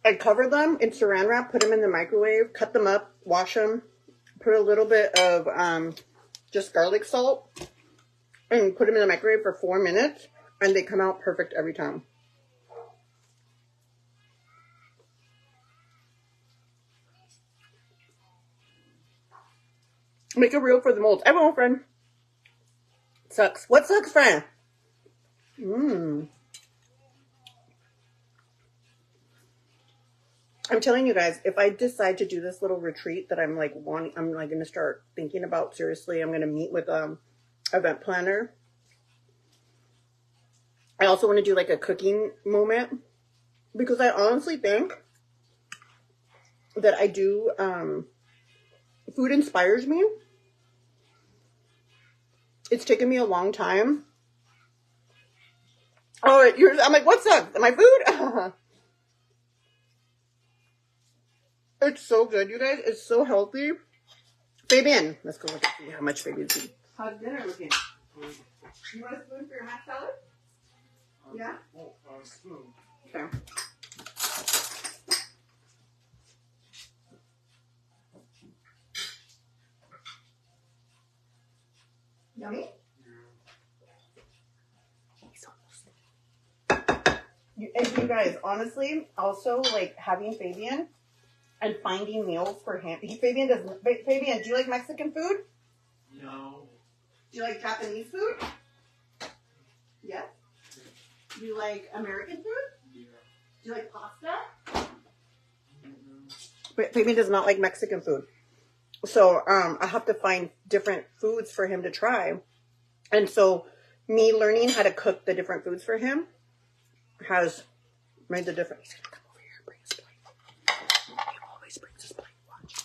I covered them in saran wrap, put them in the microwave, cut them up, wash them, put a little bit of just garlic salt, and put them in the microwave for 4 minutes, and they come out perfect every time. Make a reel for the molds. I won't, friend. Sucks. What sucks, friend? I'm telling you guys, if I decide to do this little retreat that I'm like going to start thinking about seriously, I'm going to meet with event planner. I also want to do like a cooking moment because I honestly think that I do, food inspires me. It's taken me a long time. Oh, I'm like, what's up? My food? It's so good, you guys. It's so healthy. Fabian, let's go look at how much Fabian's eating. How's dinner looking? You want a spoon for your mashed salad? Yeah? Oh, spoon. Okay. Yummy? And you guys, honestly, also like having Fabian and finding meals for him. Fabian, do you like Mexican food? No. Do you like Japanese food? Yes. Do you like American food? Yeah. Do you like pasta? But Fabian does not like Mexican food. So I have to find different foods for him to try. And so me learning how to cook the different foods for him has made the difference. He's gonna come over here and bring his plate. He always brings his plate. Watch.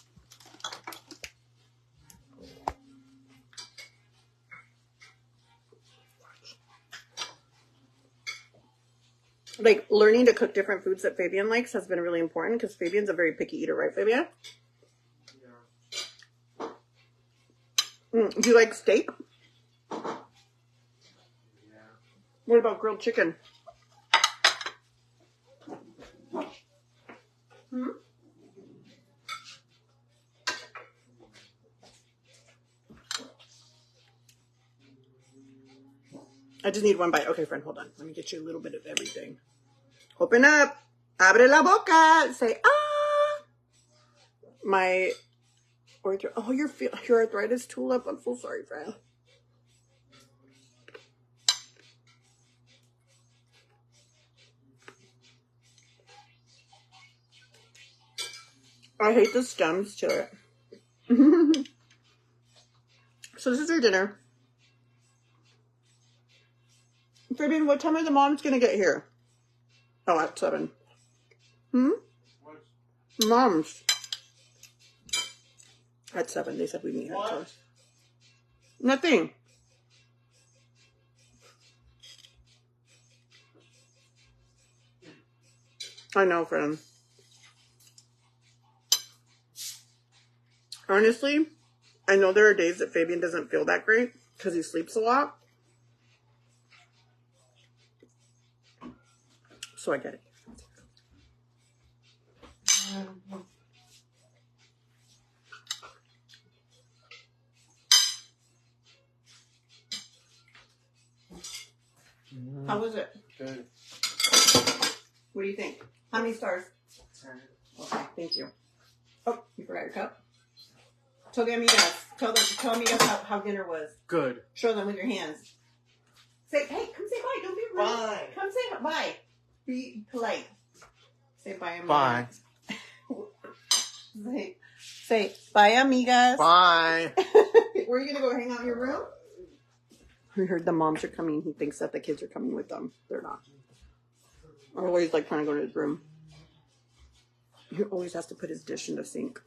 Like learning to cook different foods that Fabian likes has been really important because Fabian's a very picky eater, right, Fabian? Yeah. Do you like steak? Yeah. What about grilled chicken? I just need one bite. Okay, friend, hold on. Let me get you a little bit of everything. Open up. Abre la boca. Say, ah. My oh, your arthritis tulip. I'm so sorry, friend. I hate the stems to it. So this is your dinner. Fabian, what time are the moms gonna get here? Oh, at 7. What? Moms. At 7. They said we meet at 7. Nothing. I know, friend. Honestly, I know there are days that Fabian doesn't feel that great because he sleeps a lot. So I get it. How was it? Good. What do you think? How many stars? 10. Okay, thank you. Oh, you forgot your cup? Tell the amigas. Tell amigas how dinner was. Good. Show them with your hands. Say, hey, come say bye. Don't be rude. Bye. Come say bye. Be polite. Say bye, amigas. Bye. Say bye, amigas. Bye. Where are you going to go hang out in your room? We heard the moms are coming. He thinks that the kids are coming with them. They're not. Always like trying to go to his room. He always has to put his dish in the sink.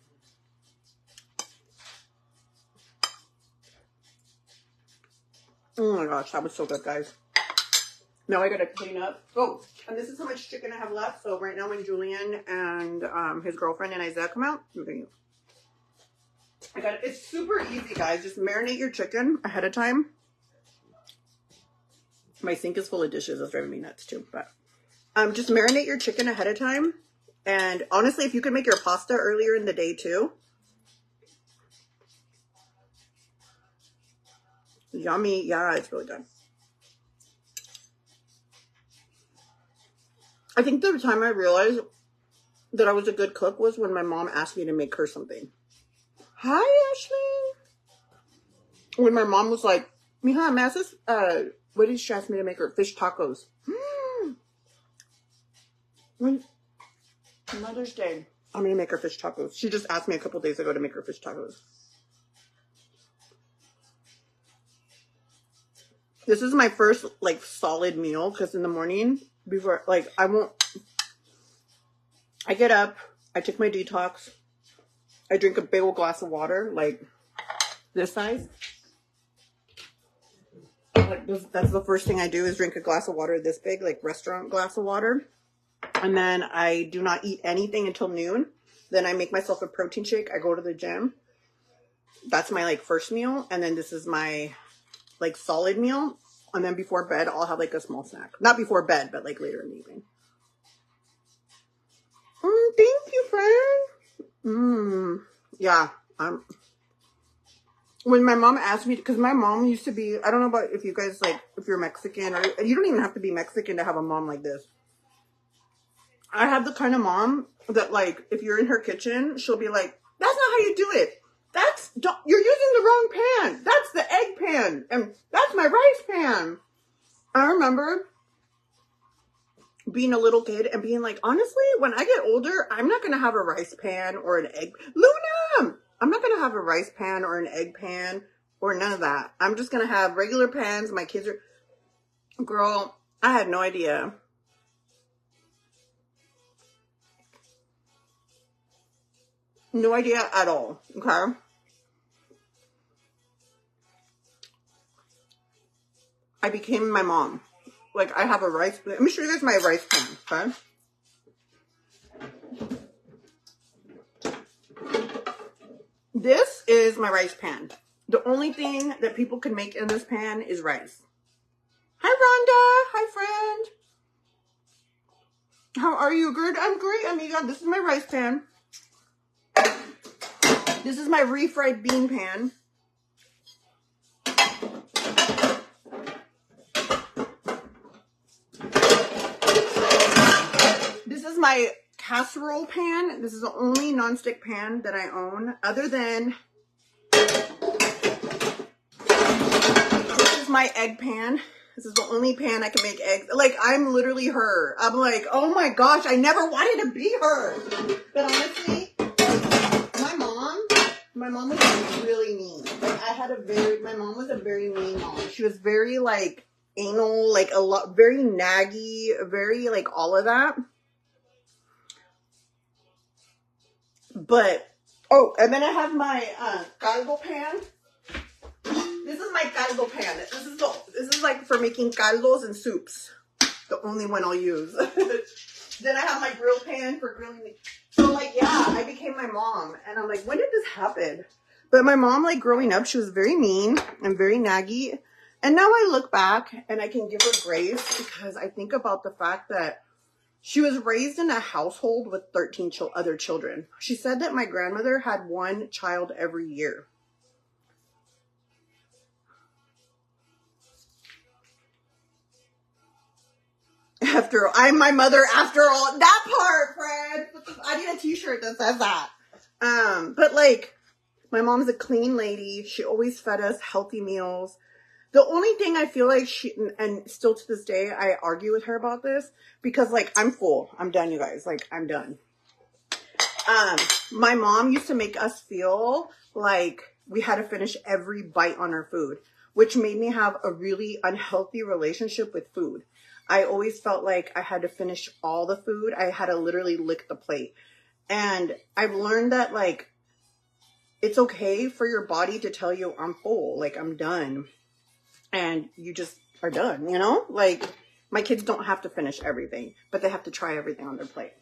Oh my gosh, that was so good, guys. Now I gotta clean up. Oh, and this is how much chicken I have left. So right now when Julian and his girlfriend and Isaiah come out, it's super easy, guys. Just marinate your chicken ahead of time. My sink is full of dishes. That's driving me nuts too. But just marinate your chicken ahead of time. And honestly, if you could make your pasta earlier in the day too. Yummy. Yeah, it's really good. I think the time I realized that I was a good cook was when my mom asked me to make her something. Hi, Ashley. When my mom was like, Mija, me haces, what did she ask me to make her? Fish tacos. Mother's Day. I'm gonna make her fish tacos. She just asked me a couple days ago to make her fish tacos. This is my first like solid meal because in the morning before like I get up, I take my detox, I drink a big old glass of water like this size. Like that's the first thing I do is drink a glass of water this big, like restaurant glass of water. And then I do not eat anything until noon. Then I make myself a protein shake. I go to the gym. That's my like first meal. And then this is my like solid meal. And then before bed, I'll have like a small snack. Not before bed, but like later in the evening. Thank you, friend. Yeah. When my mom asked me, because my mom used to be, I don't know about if you guys like, if you're Mexican or you don't even have to be Mexican to have a mom like this. I have the kind of mom that like, if you're in her kitchen, she'll be like, that's not how you do it. You're using the wrong pan. That's the egg pan. And that's my rice pan. I remember being a little kid and being like, honestly, when I get older, I'm not going to have a rice pan or an egg. Luna! I'm not going to have a rice pan or an egg pan or none of that. I'm just going to have regular pans. My kids are... Girl, I had no idea. No idea at all. Okay? I became my mom. Like, I have a rice... Let me show you guys my rice pan, okay? This is my rice pan. The only thing that people can make in this pan is rice. Hi, Rhonda. Hi, friend. How are you? Good? I'm great, amiga. This is my rice pan. This is my refried bean pan. This is my casserole pan. This is the only nonstick pan that I own, other than this is my egg pan. This is the only pan I can make eggs. Like, I'm literally her. I'm like, oh my gosh, I never wanted to be her. But honestly, my mom was really mean. Like, my mom was a very mean mom. She was very, like, anal, like, very naggy, very, like, all of that. But, oh, and then I have my caldo pan. This is my caldo pan. This is like for making caldos and soups. The only one I'll use. Then I have my grill pan for grilling meat. So like, yeah, I became my mom. And I'm like, when did this happen? But my mom, like growing up, she was very mean and very naggy. And now I look back and I can give her grace because I think about the fact that she was raised in a household with 13 other children. She said that my grandmother had one child every year. I'm my mother after all. That part, Fred. I need a t-shirt that says that. But like, my mom's a clean lady. She always fed us healthy meals. The only thing I feel like and still to this day, I argue with her about this because like, I'm full. I'm done, you guys. Like, I'm done. My mom used to make us feel like we had to finish every bite on our food, which made me have a really unhealthy relationship with food. I always felt like I had to finish all the food. I had to literally lick the plate. And I've learned that like, it's okay for your body to tell you I'm full, like I'm done. And you just are done, you know? Like, my kids don't have to finish everything, but they have to try everything on their plate.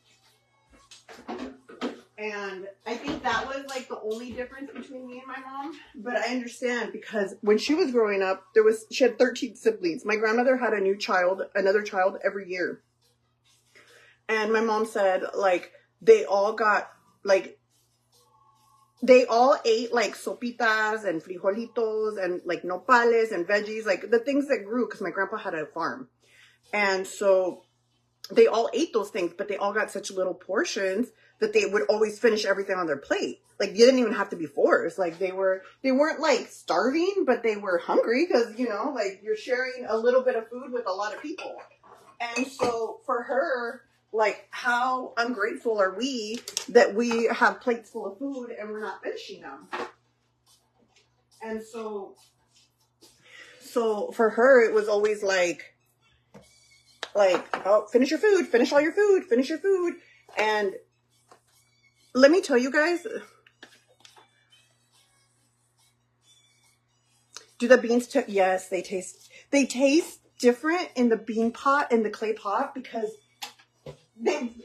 And I think that was like the only difference between me and my mom. But I understand because when she was growing up, she had 13 siblings. My grandmother had another child every year. And my mom said like they all ate like sopitas and frijolitos and like nopales and veggies, like the things that grew because my grandpa had a farm. And so they all ate those things, but they all got such little portions that they would always finish everything on their plate. Like, you didn't even have to be forced. Like, they weren't like starving, but they were hungry because, you know, like you're sharing a little bit of food with a lot of people. And so for her, Like, how ungrateful are we that we have plates full of food and we're not finishing them? And so for her, it was always like, oh, finish your food, finish all your food, finish your food. And let me tell you guys, do the beans, yes, they taste different in the bean pot, in the clay pot, because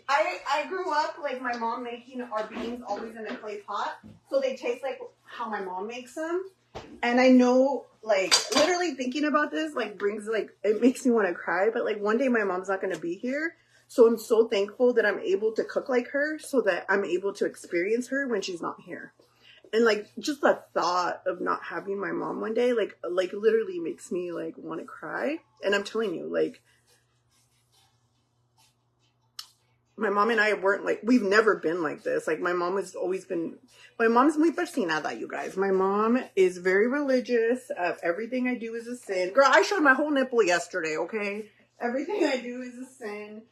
I grew up like my mom making our beans always in a clay pot, so they taste like how my mom makes them. And I know, like, literally thinking about this, like, brings, like, it makes me want to cry. But, like, one day my mom's not going to be here. So I'm so thankful that I'm able to cook like her so that I'm able to experience her when she's not here. And, like, just the thought of not having my mom one day, like literally makes me, like, want to cry. And I'm telling you, like, my mom and I weren't like, we've never been like this. Like, my mom has always been, my mom's muy persinada, you guys. My mom is very religious. Everything I do is a sin. Girl, I showed my whole nipple yesterday, okay? Everything I do is a sin.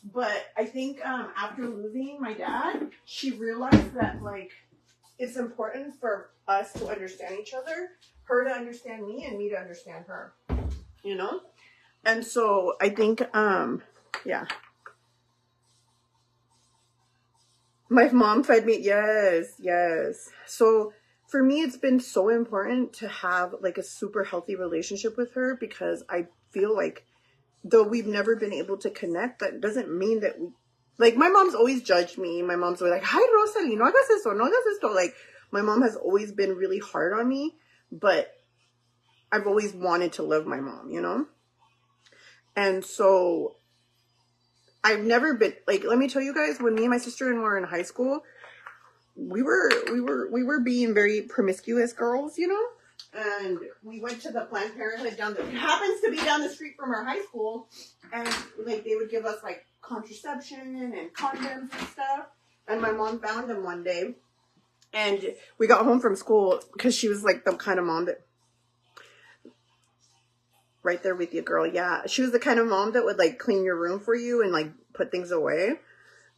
But I think after losing my dad, she realized that, like, it's important for us to understand each other, her to understand me, and me to understand her, you know? And so I think, yeah. My mom fed me. Yes, yes. So for me, it's been so important to have like a super healthy relationship with her, because I feel like though we've never been able to connect, that doesn't mean that we, like, my mom's always judged me. My mom's always like, "Hi, Rosalie, no hagas esto, no hagas esto." Like, my mom has always been really hard on me, but I've always wanted to love my mom, you know? And so I've never been, like, let me tell you guys, when me and my sister were in high school, we were being very promiscuous girls, you know? And we went to the Planned Parenthood it happens to be down the street from our high school, and like they would give us like contraception and condoms and stuff. And my mom found them one day, and we got home from school, because she was like the kind of mom that, right there with you, girl. Yeah, she was the kind of mom that would like clean your room for you and like put things away.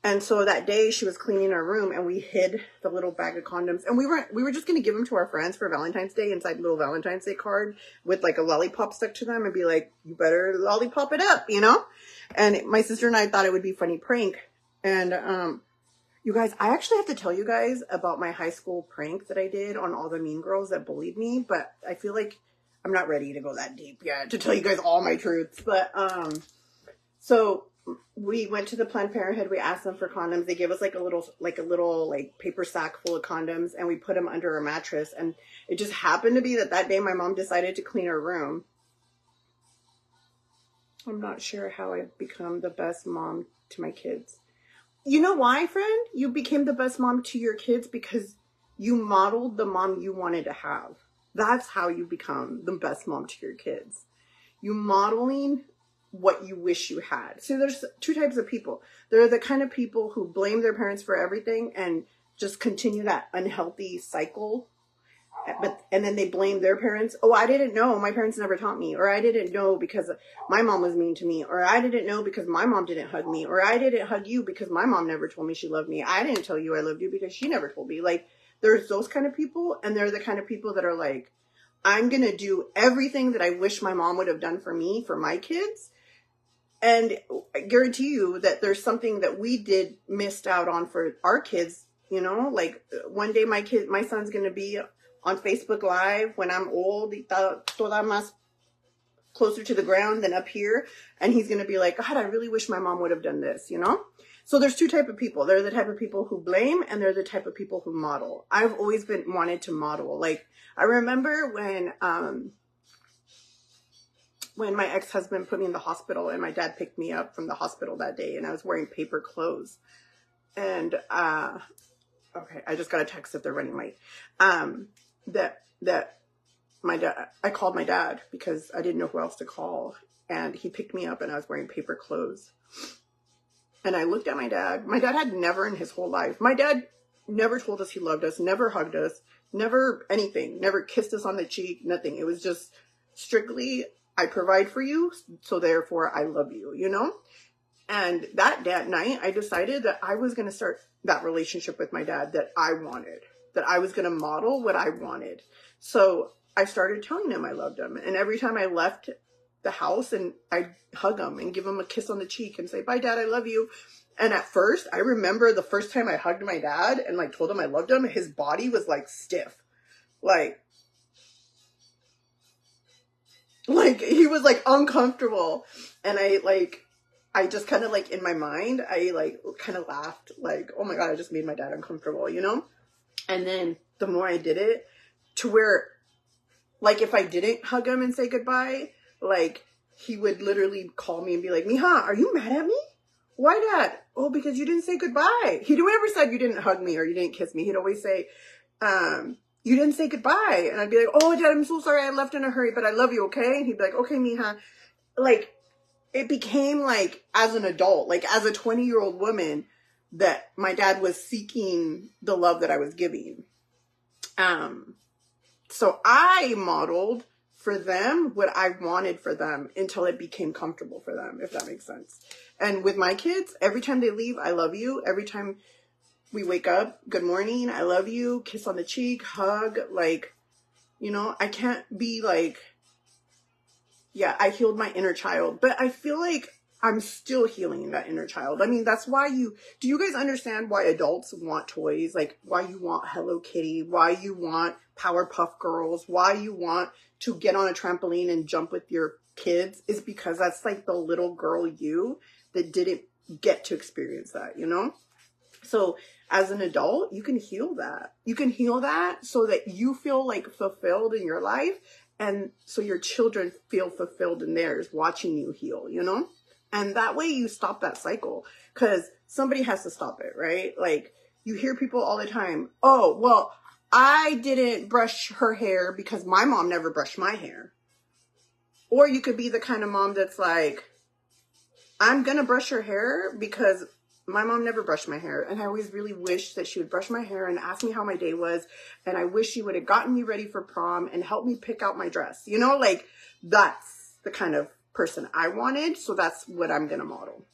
And so that day she was cleaning our room, and we hid the little bag of condoms, and we were just going to give them to our friends for Valentine's Day, inside a little Valentine's Day card with like a lollipop stuck to them, and be like, "You better lollipop it up," you know? And my sister and I thought it would be a funny prank. And you guys, I actually have to tell you guys about my high school prank that I did on all the mean girls that bullied me, but I feel like I'm not ready to go that deep yet to tell you guys all my truths. But so we went to the Planned Parenthood. We asked them for condoms. They gave us like a little paper sack full of condoms, and we put them under our mattress. And it just happened to be that day my mom decided to clean her room. I'm not sure how I've become the best mom to my kids. You know why, friend? You became the best mom to your kids because you modeled the mom you wanted to have. That's how you become the best mom to your kids. You modeling what you wish you had. So there's two types of people. There are the kind of people who blame their parents for everything and just continue that unhealthy cycle. And then they blame their parents. "Oh, I didn't know. My parents never taught me." Or "I didn't know because my mom was mean to me." Or "I didn't know because my mom didn't hug me." Or "I didn't hug you because my mom never told me she loved me." "I didn't tell you I loved you because she never told me." Like, there's those kind of people. And they're the kind of people that are like, "I'm going to do everything that I wish my mom would have done for me, for my kids." And I guarantee you that there's something that we missed out on for our kids, you know? Like, one day my son's going to be on Facebook Live when I'm old, toda más closer to the ground than up here. And he's going to be like, "God, I really wish my mom would have done this," you know? So there's two types of people. They're the type of people who blame, and they're the type of people who model. I've always wanted to model. Like, I remember when my ex-husband put me in the hospital, and my dad picked me up from the hospital that day, and I was wearing paper clothes. And, okay, I just got a text that they're running late. That my dad, I called my dad because I didn't know who else to call. And he picked me up, and I was wearing paper clothes. And I looked at my dad. My dad had never in his whole life, my dad never told us he loved us, never hugged us, never anything, never kissed us on the cheek, nothing. It was just strictly, "I provide for you, so therefore I love you," you know? And that night, I decided that I was going to start that relationship with my dad that I wanted, that I was going to model what I wanted. So I started telling him I loved him. And every time I left the house, and I'd hug him and give him a kiss on the cheek and say, bye, Dad, I love you. And at first, I remember the first time I hugged my dad and like told him I loved him, his body was like stiff. Like he was like uncomfortable. And I just kind of like in my mind, I like kind of laughed like, oh my God, I just made my dad uncomfortable, you know? And then the more I did it, to where like if I didn't hug him and say goodbye, like he would literally call me and be like, Mija, are you mad at me? Why, Dad? Oh, because you didn't say goodbye. He never said you didn't hug me or you didn't kiss me. He'd always say, you didn't say goodbye. And I'd be like, oh, Dad, I'm so sorry. I left in a hurry, but I love you, okay? And he'd be like, okay, Mija. Like, it became like, as an adult, like as a 20-year-old woman, that my dad was seeking the love that I was giving. So I modeled for them what I wanted for them until it became comfortable for them, if that makes sense. And with my kids, every time they leave, I love you. Every time we wake up, good morning, I love you, kiss on the cheek, hug, like, you know, I can't be like, yeah, I healed my inner child, but I feel like I'm still healing that inner child. I mean, that's why do you guys understand why adults want toys? Like why you want Hello Kitty, why you want Powerpuff Girls, why you want to get on a trampoline and jump with your kids is because that's like the little girl you that didn't get to experience that, you know? So as an adult, you can heal that. You can heal that so that you feel like fulfilled in your life. And so your children feel fulfilled in theirs watching you heal, you know? And that way you stop that cycle because somebody has to stop it, right? Like you hear people all the time, oh, well, I didn't brush her hair because my mom never brushed my hair. Or you could be the kind of mom that's like, I'm going to brush her hair because my mom never brushed my hair. And I always really wish that she would brush my hair and ask me how my day was. And I wish she would have gotten me ready for prom and helped me pick out my dress. You know, like that's the kind of person I wanted. So that's what I'm going to model.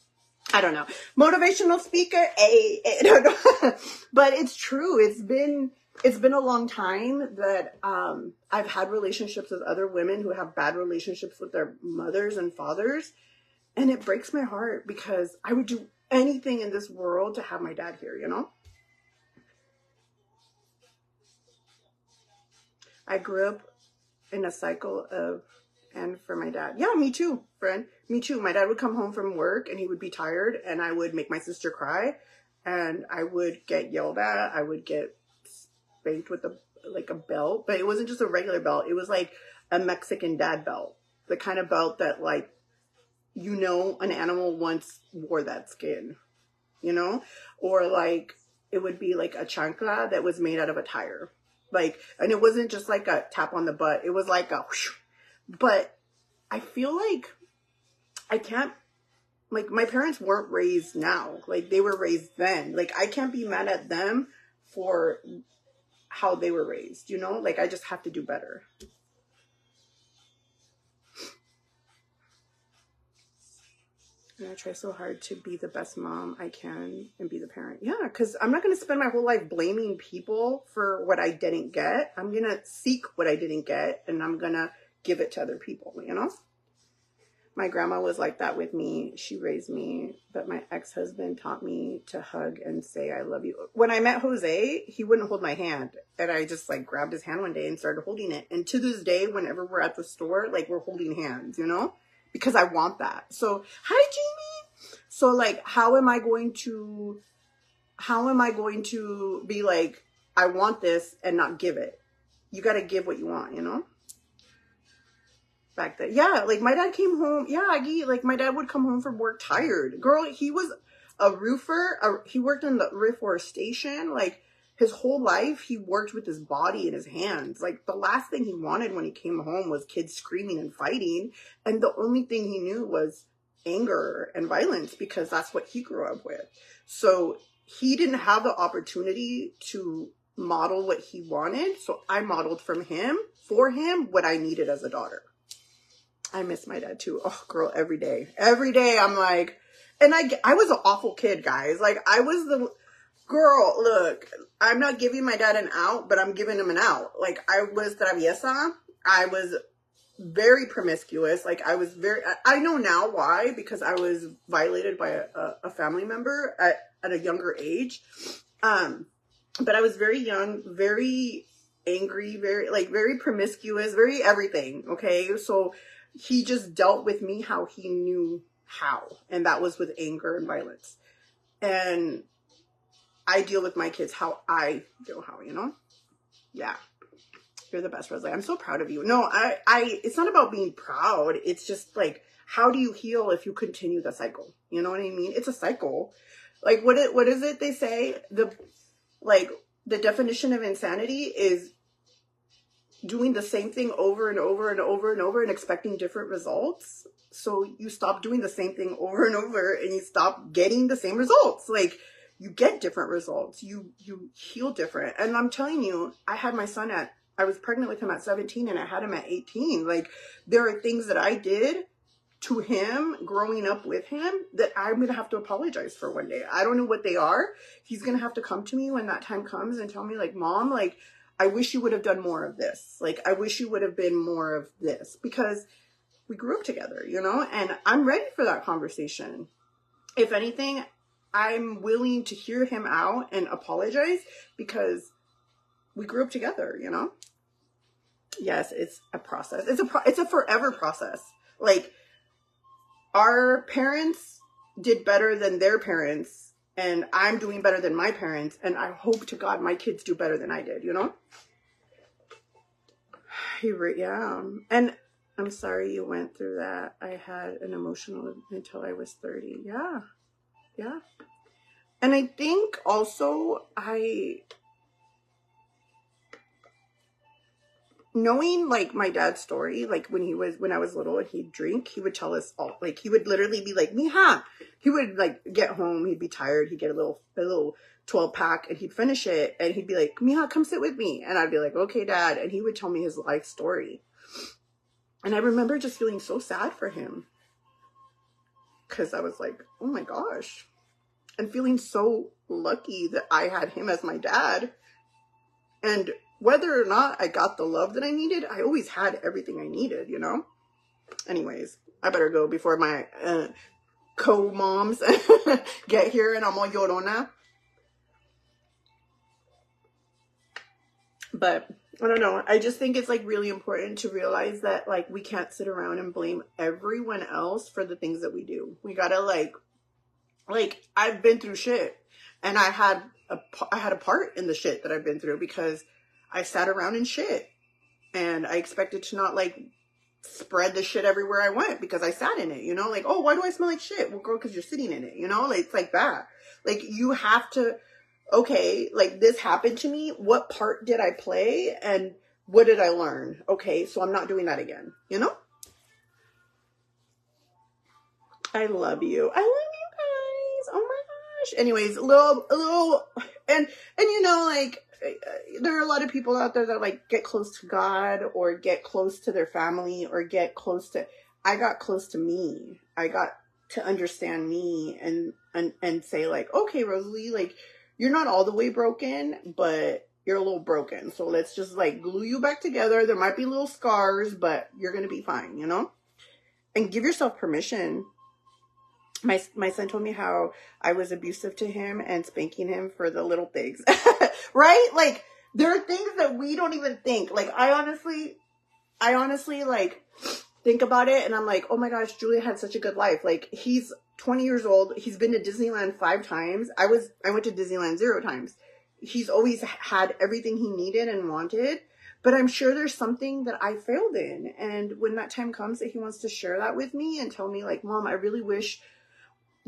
I don't know. Motivational speaker. I don't know. But it's true. It's been a long time that I've had relationships with other women who have bad relationships with their mothers and fathers. And it breaks my heart because I would do anything in this world to have my dad here, you know? I grew up in a cycle of, and for my dad. Yeah, me too, friend. Me too. My dad would come home from work and he would be tired and I would make my sister cry and I would get yelled at. I would get spanked with a belt, but it wasn't just a regular belt. It was like a Mexican dad belt. The kind of belt that like, you know, an animal once wore that skin, you know, or like it would be like a chancla that was made out of a tire. Like, and it wasn't just like a tap on the butt. It was like a whoosh. But I feel like I can't, like my parents weren't raised now. Like they were raised then. Like I can't be mad at them for how they were raised, you know, like I just have to do better. And I try so hard to be the best mom I can and be the parent. Yeah, because I'm not going to spend my whole life blaming people for what I didn't get. I'm going to seek what I didn't get and I'm going to give it to other people, you know? My grandma was like that with me. She raised me, but my ex-husband taught me to hug and say, I love you. When I met Jose, he wouldn't hold my hand. And I just like grabbed his hand one day and started holding it. And to this day, whenever we're at the store, like we're holding hands, you know? Because I want that. So, hi, Jamie. So like, how am I going to be like, I want this and not give it? You got to give what you want, you know? Back then. Yeah. Like my dad came home. Yeah. Like my dad would come home from work tired. Girl, he was a roofer. He worked in the reforestation. Like his whole life, he worked with his body and his hands. Like the last thing he wanted when he came home was kids screaming and fighting. And the only thing he knew was anger and violence because that's what he grew up with. So he didn't have the opportunity to model what he wanted. So I modeled for him, what I needed as a daughter. I miss my dad too. Oh, girl, every day. Every day I'm like, And I was an awful kid, guys. Like, I was the girl, look, I'm not giving my dad an out, but I'm giving him an out. Like, I was traviesa. I was very promiscuous. Like, I know now why, because I was violated by a family member at a younger age. But I was very young, very angry, very promiscuous, very everything. Okay. So he just dealt with me how he knew how. And that was with anger and violence. And I deal with my kids how I know how, you know? Yeah. You're the best, Rosalie. I'm so proud of you. No, it's not about being proud. It's just like, how do you heal if you continue the cycle? You know what I mean? It's a cycle. Like, what is it they say? The definition of insanity is doing the same thing over and over and over and over and expecting different results. So you stop doing the same thing over and over and you stop getting the same results. Like, you get different results. You heal different. And I'm telling you, I was pregnant with him at 17 and I had him at 18. Like, there are things that I did to him growing up with him that I'm going to have to apologize for one day. I don't know what they are. He's going to have to come to me when that time comes and tell me, like, Mom, like, I wish you would have done more of this. Like, I wish you would have been more of this, because we grew up together, you know, and I'm ready for that conversation. If anything, I'm willing to hear him out and apologize because we grew up together, you know? Yes, it's a process. It's a forever process. Like, our parents did better than their parents, and I'm doing better than my parents, and I hope to God my kids do better than I did, you know? Yeah. And I'm sorry you went through that. I had an emotional until I was 30. Yeah. Yeah. And I think also knowing, like, my dad's story, like, when I was little and he'd drink, he would tell us all, like, he would literally be like, Mija. He would, like, get home, he'd be tired, he'd get a little 12-pack, and he'd finish it, and he'd be like, Mija, come sit with me. And I'd be like, okay, Dad. And he would tell me his life story. And I remember just feeling so sad for him, because I was like, oh my gosh. And feeling so lucky that I had him as my dad. And whether or not I got the love that I needed, I always had everything I needed, you know? Anyways, I better go before my co-moms get here and I'm all llorona. But I don't know. I just think it's, like, really important to realize that, like, we can't sit around and blame everyone else for the things that we do. We gotta, like, I've been through shit, and I had a part in the shit that I've been through because I sat around in shit, and I expected to not, like, spread the shit everywhere I went because I sat in it, you know? Like, oh, why do I smell like shit? Well, girl, because you're sitting in it, you know? Like, it's like that. Like, you have to, okay, like, this happened to me. What part did I play? And what did I learn? Okay, so I'm not doing that again, you know? I love you. I love you guys. Oh my gosh. Anyways, a little, and you know, like, there are a lot of people out there that, like, get close to God or get close to their family or get close to, I got close to me. I got to understand me and say, like, okay, Rosalie, like, you're not all the way broken, but you're a little broken. So let's just, like, glue you back together. There might be little scars, but you're going to be fine, you know? And give yourself permission. My son told me how I was abusive to him and spanking him for the little things, right? Like, there are things that we don't even think. Like, I honestly, like, think about it and I'm like, oh my gosh, Julia had such a good life. Like, he's 20 years old. He's been to Disneyland 5 times. I went to Disneyland 0 times. He's always had everything he needed and wanted, but I'm sure there's something that I failed in. And when that time comes that he wants to share that with me and tell me, like, Mom, I really wish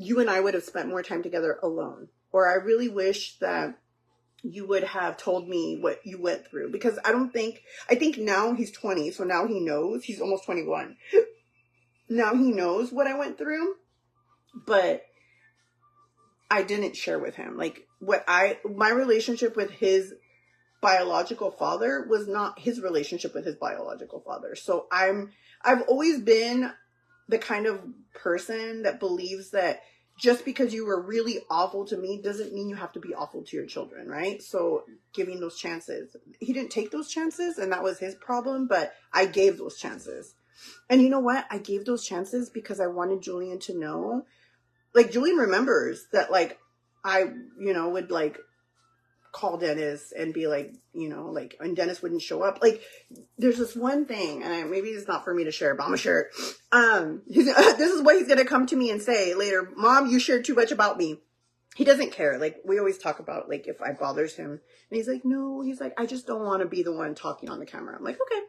you and I would have spent more time together alone. Or I really wish that you would have told me what you went through. Because I think now he's 20. So now he knows. He's almost 21. Now he knows what I went through. But I didn't share with him. Like, my relationship with his biological father was not his relationship with his biological father. So I've always been the kind of person that believes that just because you were really awful to me doesn't mean you have to be awful to your children, right? So giving those chances. He didn't take those chances, and that was his problem, but I gave those chances. And you know what? I gave those chances because I wanted Julian to know. Like, Julian remembers that, like, I, would, like, call Dennis and be like, like, and Dennis wouldn't show up. Like, there's this one thing, and maybe it's not for me to share, but I'm gonna share it. This is what he's gonna come to me and say later: Mom, you shared too much about me. He doesn't care. Like, we always talk about, like, if I bothers him, and he's like, no, he's like, I just don't want to be the one talking on the camera. I'm like, okay.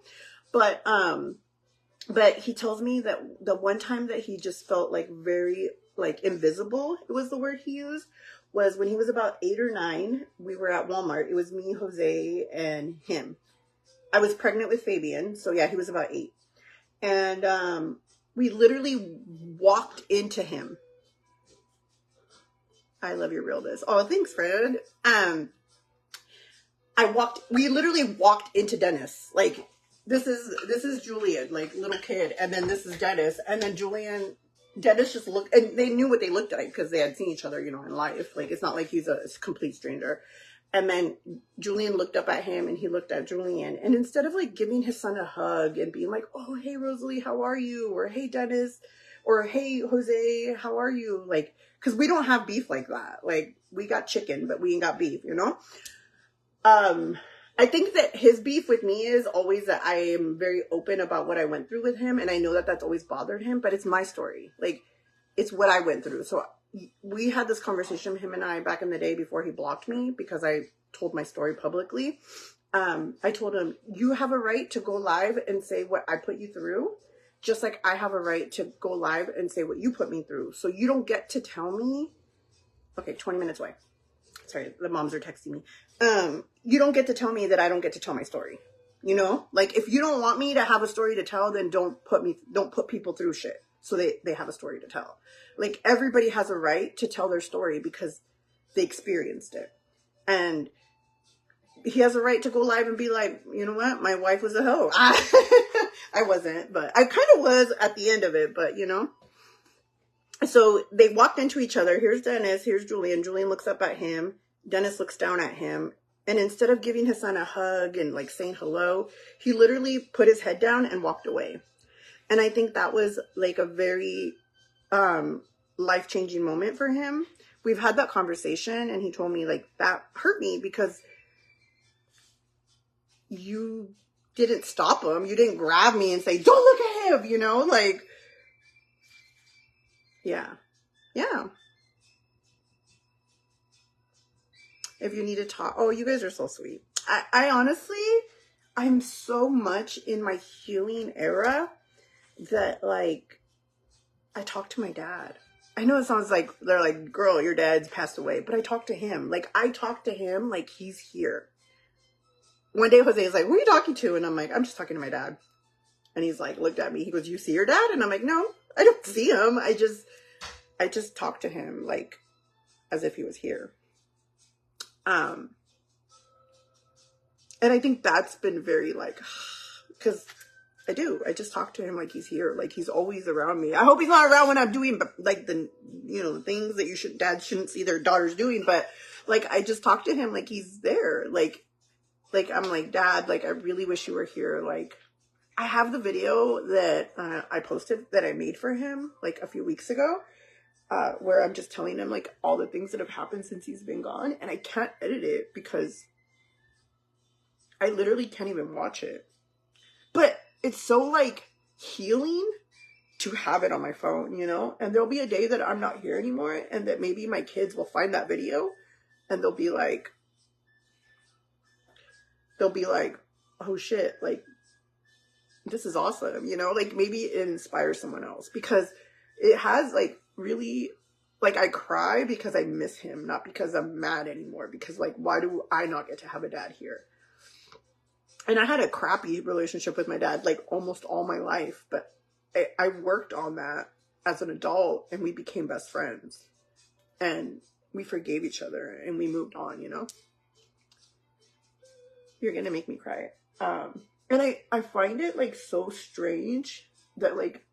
But he tells me that the one time that he just felt like very, like, invisible, it was the word he used, was when he was about 8 or 9. We were at Walmart. It was me, Jose, and him. I was pregnant with Fabian. So yeah, he was about 8. And we literally walked into him. I love your realness. Oh, thanks, friend. We literally walked into Dennis. Like, this is Julian, like, little kid. And then this is Dennis. And then Dennis just looked, and they knew what they looked like because they had seen each other, in life. Like, it's not like he's a complete stranger. And then Julian looked up at him, and he looked at Julian. And instead of, like, giving his son a hug and being like, oh, hey, Rosalie, how are you? Or, hey, Dennis. Or, hey, Jose, how are you? Like, because we don't have beef like that. Like, we got chicken, but we ain't got beef, I think that his beef with me is always that I am very open about what I went through with him. And I know that that's always bothered him, but it's my story. Like, it's what I went through. So we had this conversation, him and I, back in the day before he blocked me, because I told my story publicly. I told him, you have a right to go live and say what I put you through, just like I have a right to go live and say what you put me through. So you don't get to tell me, okay, 20 minutes away. Sorry, the moms are texting me. You don't get to tell me that I don't get to tell my story. Like, if you don't want me to have a story to tell, then don't put people through shit so they have a story to tell. Like, everybody has a right to tell their story because they experienced it. And he has a right to go live and be like, you know what? My wife was a hoe. I wasn't, but I kind of was at the end of it, but So they walked into each other. Here's Dennis. Here's Julian. Julian looks up at him. Dennis looks down at him. And instead of giving his son a hug and, like, saying hello, he literally put his head down and walked away. And I think that was, like, a very life-changing moment for him. We've had that conversation, and he told me, like, that hurt me because you didn't stop him. You didn't grab me and say, don't look at him, like, yeah. If you need to talk, oh, you guys are so sweet. I honestly, I'm so much in my healing era that, like, I talk to my dad. I know it sounds like they're like, girl, your dad's passed away, but I talk to him. Like, I talk to him like he's here. One day Jose is like, who are you talking to? And I'm like, I'm just talking to my dad. And he's like, looked at me. He goes, you see your dad? And I'm like, no, I don't see him. I just talk to him like as if he was here. And I think that's been very, like, because I just talk to him like he's here, like he's always around me. I hope he's not around when I'm doing, like, the things that dads shouldn't see their daughters doing, but, like, I just talk to him like he's there. Like I'm like, Dad, like, I really wish you were here. Like, I have the video that I posted that I made for him, like, a few weeks ago, where I'm just telling him, like, all the things that have happened since he's been gone, and I can't edit it because I literally can't even watch it. But it's so, like, healing to have it on my phone, And there'll be a day that I'm not here anymore, and that maybe my kids will find that video, and they'll be like, oh shit, like, this is awesome, Like, maybe it inspires someone else, because it has, like, really, like, I cry because I miss him, not because I'm mad anymore, because, like, why do I not get to have a dad here? And I had a crappy relationship with my dad, like, almost all my life, but I worked on that as an adult, and we became best friends, and we forgave each other, and we moved on, You're gonna make me cry. And I find it, like, so strange that, like,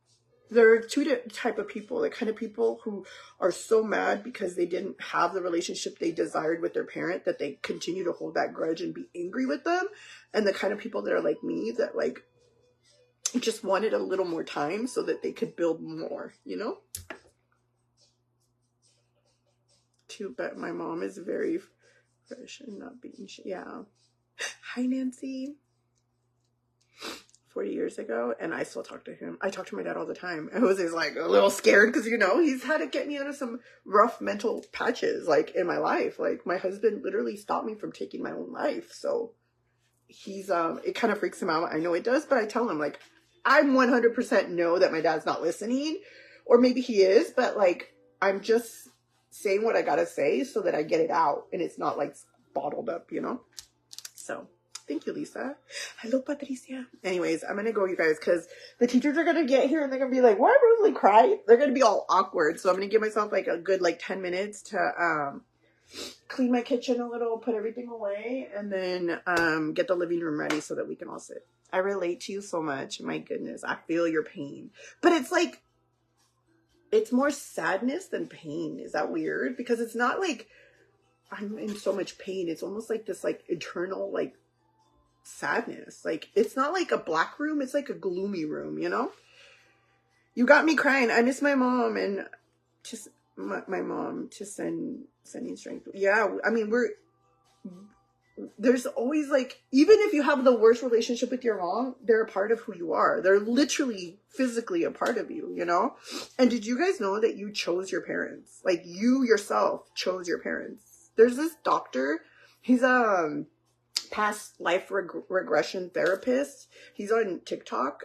there are two type of people, the kind of people who are so mad because they didn't have the relationship they desired with their parent that they continue to hold that grudge and be angry with them, and the kind of people that are like me that like just wanted a little more time so that they could build more, you know? Too bad my mom is very fresh and not being, yeah. Hi, Nancy. 40 years ago, and I still talk to him. I talk to my dad all the time. I was like a little scared because, you know, he's had to get me out of some rough mental patches, like, in my life. Like, my husband literally stopped me from taking my own life. So he's, it kind of freaks him out. I know it does, but I tell him, like, I'm 100% know that my dad's not listening, or maybe he is, but, like, I'm just saying what I gotta say so that I get it out and it's not, like, bottled up, you know? So thank you, Lisa. Hello, Patricia. Anyways, I'm going to go, you guys, because the teachers are going to get here and they're going to be like, why Rosalie cry? They're going to be all awkward. So I'm going to give myself like a good, like 10 minutes to clean my kitchen a little, put everything away, and then get the living room ready so that we can all sit. I relate to you so much. My goodness, I feel your pain. But it's like, it's more sadness than pain. Is that weird? Because it's not like I'm in so much pain. It's almost like this like eternal like sadness. Like, it's not like a black room, it's like a gloomy room, you know? You got me crying. I miss my mom, and just my mom just sending strength. Yeah, I mean, there's always like, even if you have the worst relationship with your mom, they're a part of who you are. They're literally physically a part of you, you know? And did you guys know that you chose your parents? Like, you yourself chose your parents. There's this doctor, he's past life regression therapist. He's on TikTok.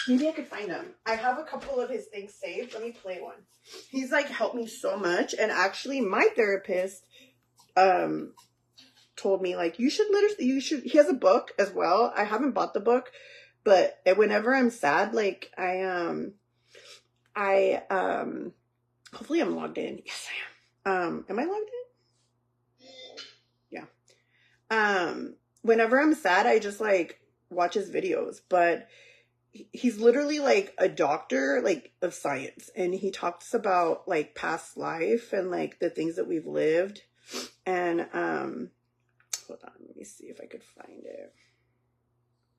Maybe I could find him. I have a couple of his things saved. Let me play one. He's like helped me so much. And actually my therapist told me like, you should he has a book as well. I haven't bought the book, but whenever I'm sad, like I hopefully I'm logged in. Yes, I am. Am I logged in? Whenever I'm sad, I just like watch his videos, but he's literally like a doctor, like of science. And he talks about like past life and like the things that we've lived. And, hold on, let me see if I could find it.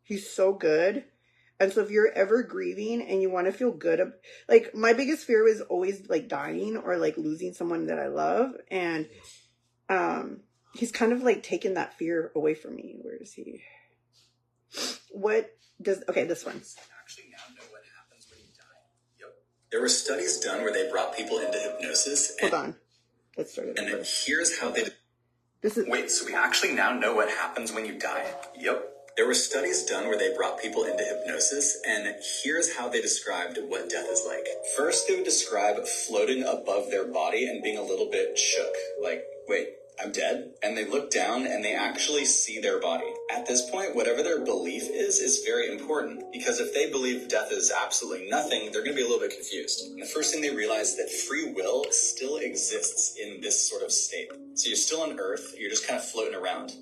He's so good. And so if you're ever grieving and you want to feel good, like my biggest fear was always like dying or like losing someone that I love. And, he's kind of like taken that fear away from me. Where is he? Okay, this one. Actually now know what happens when you die. Yep. There were studies done where they brought people into hypnosis. Hold on. Let's start it over. And then here's how they... Wait, so we actually now know what happens when you die? Yep. There were studies done where they brought people into hypnosis, and here's how they described what death is like. First, they would describe floating above their body and being a little bit shook. Like, wait, I'm dead? And they look down and they actually see their body. At this point, whatever their belief is very important, because if they believe death is absolutely nothing, they're going to be a little bit confused. And the first thing they realize is that free will still exists in this sort of state. So you're still on Earth, you're just kind of floating around.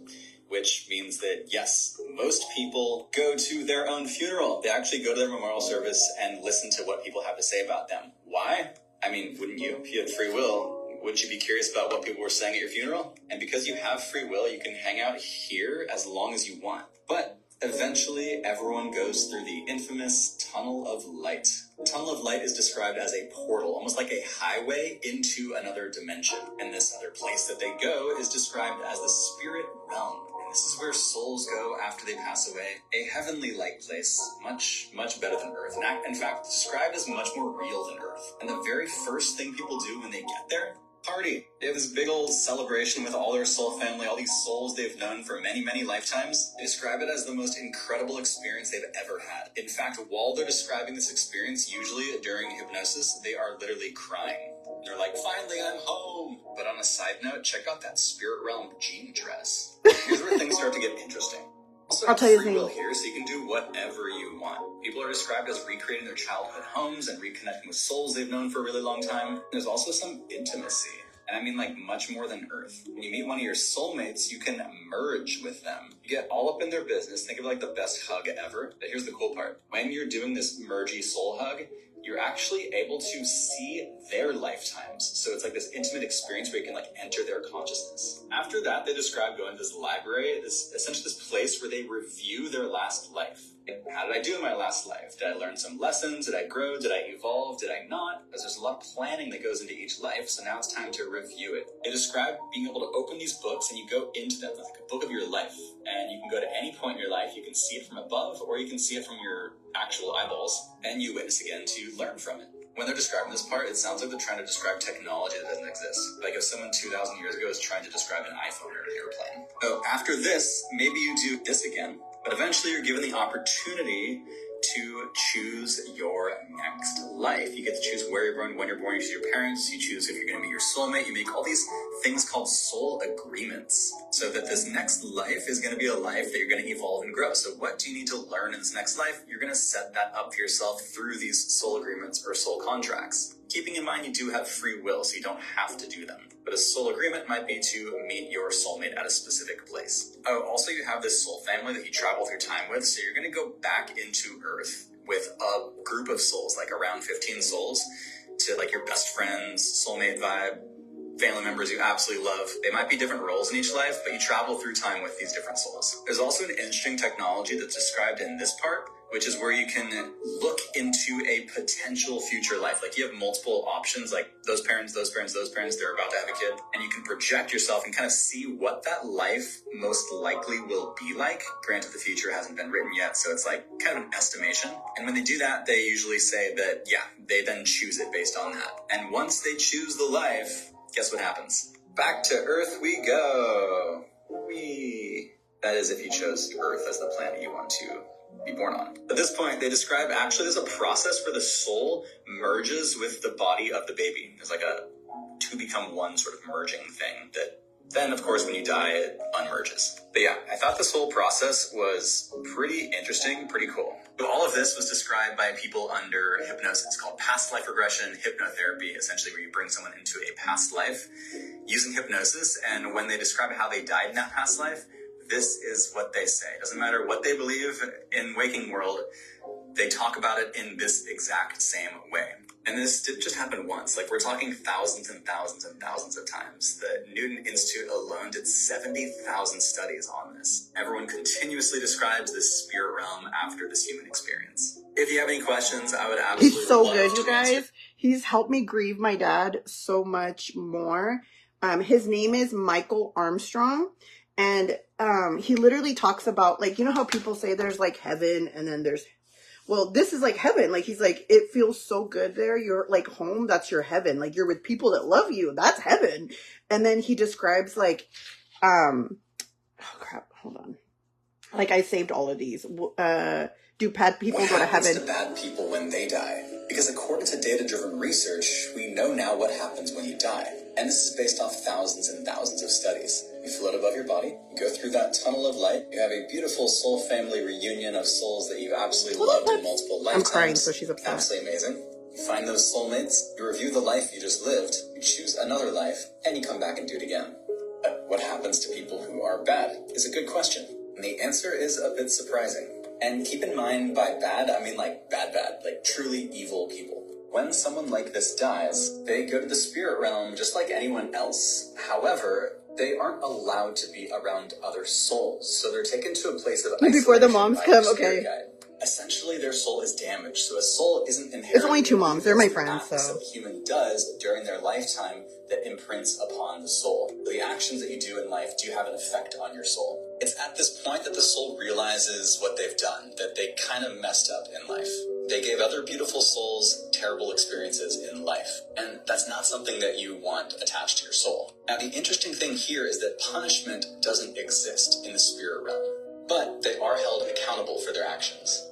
Which means that, yes, most people go to their own funeral. They actually go to their memorial service and listen to what people have to say about them. Why? I mean, wouldn't you? If you had free will, wouldn't you be curious about what people were saying at your funeral? And because you have free will, you can hang out here as long as you want. But eventually, everyone goes through the infamous tunnel of light. The tunnel of light is described as a portal, almost like a highway into another dimension. And this other place that they go is described as the spirit realm. This is where souls go after they pass away. A heavenly light place, much, much better than Earth. And in fact, described as much more real than Earth. And the very first thing people do when they get there, party. They have this big old celebration with all their soul family, all these souls they've known for many, many lifetimes. They describe it as the most incredible experience they've ever had. In fact, while they're describing this experience, usually during hypnosis, they are literally crying. They're like, finally, I'm home. But on a side note, check out that spirit realm jean dress. Here's where things start to get interesting. Also, I'll tell you free will things. here, so you can do whatever you want. People are described as recreating their childhood homes and reconnecting with souls they've known for a really long time. There's also some intimacy. And I mean like much more than Earth. When you meet one of your soulmates, you can merge with them. You get all up in their business, think of it like the best hug ever. But here's the cool part. When you're doing this mergy soul hug, you're actually able to see their lifetimes. So it's like this intimate experience where you can like enter their consciousness. After that, they describe going to this library, essentially this place where they review their last life. How did I do in my last life? Did I learn some lessons? Did I grow? Did I evolve? Did I not? Because there's a lot of planning that goes into each life, so now it's time to review it. They describe being able to open these books and you go into them, like a book of your life. And you can go to any point in your life, you can see it from above, or you can see it from your actual eyeballs, and you witness again to learn from it. When they're describing this part, it sounds like they're trying to describe technology that doesn't exist. Like if someone 2,000 years ago is trying to describe an iPhone or an airplane. So after this, maybe you do this again, but eventually you're given the opportunity to choose your next life. You get to choose where you're born, when you're born, you choose your parents, you choose if you're going to meet your soulmate, you make all these things called soul agreements, so that this next life is going to be a life that you're going to evolve and grow. So what do you need to learn in this next life? You're going to set that up for yourself through these soul agreements or soul contracts. Keeping in mind you do have free will, so you don't have to do them. But a soul agreement might be to meet your soulmate at a specific place. Oh, also you have this soul family that you travel through time with, so you're going to go back into Earth with a group of souls, like around 15 souls, to like your best friends, soulmate vibe, family members you absolutely love. They might be different roles in each life, but you travel through time with these different souls. There's also an interesting technology that's described in this part, which is where you can look into a potential future life. Like you have multiple options, like those parents, they're about to have a kid. And you can project yourself and kind of see what that life most likely will be like. Granted, the future hasn't been written yet, so it's like kind of an estimation. And when they do that, they usually say that, yeah, they then choose it based on that. And once they choose the life, guess what happens? Back to Earth we go. That is if you chose Earth as the planet you want to be born on. At this point, they describe actually there's a process where the soul merges with the body of the baby. There's like a two become one sort of merging thing that then, of course, when you die, it unmerges. But yeah, I thought this whole process was pretty interesting, pretty cool. But all of this was described by people under hypnosis. It's called past life regression hypnotherapy, essentially where you bring someone into a past life using hypnosis. And when they describe how they died in that past life, this is what they say. It doesn't matter what they believe in waking world, they talk about it in this exact same way. And this didn't just happen once. Like we're talking thousands and thousands and thousands of times. The Newton Institute alone did 70,000 studies on this. Everyone continuously describes this spirit realm after this human experience. If you have any questions, I would absolutely He's so love good, to you guys. answer. He's helped me grieve my dad so much more. His name is Michael Armstrong. And he literally talks about, like, you know how people say there's like heaven and then there's, well, this is like heaven. Like, he's like, it feels so good there. You're like home. That's your heaven. Like, you're with people that love you. That's heaven. And then he describes like, oh crap, hold on. Like, I saved all of these. Do bad people go to heaven? What happens to bad people when they die? Because according to data-driven research, we know now what happens when you die. And this is based off thousands and thousands of studies. You float above your body, you go through that tunnel of light, you have a beautiful soul family reunion of souls that you absolutely loved in multiple lifetimes. I'm crying, so she's upset. Absolutely amazing. You find those soulmates, you review the life you just lived, you choose another life, and you come back and do it again. But what happens to people who are bad is a good question. And the answer is a bit surprising. And keep in mind, by bad, I mean like bad, like truly evil people. When someone like this dies, they go to the spirit realm just like anyone else. However, they aren't allowed to be around other souls. So they're taken to a place of isolation. Before the moms by come, their spirit okay. guide. Essentially, their soul is damaged. So a soul isn't inherently... It's only two moms. They're my friends, acts so... that a human does during their lifetime that imprints upon the soul. The actions that you do in life do have an effect on your soul. It's at this point that the soul realizes what they've done, that they kind of messed up in life. They gave other beautiful souls terrible experiences in life, and that's not something that you want attached to your soul. Now, the interesting thing here is that punishment doesn't exist in the spirit realm, but they are held accountable for their actions.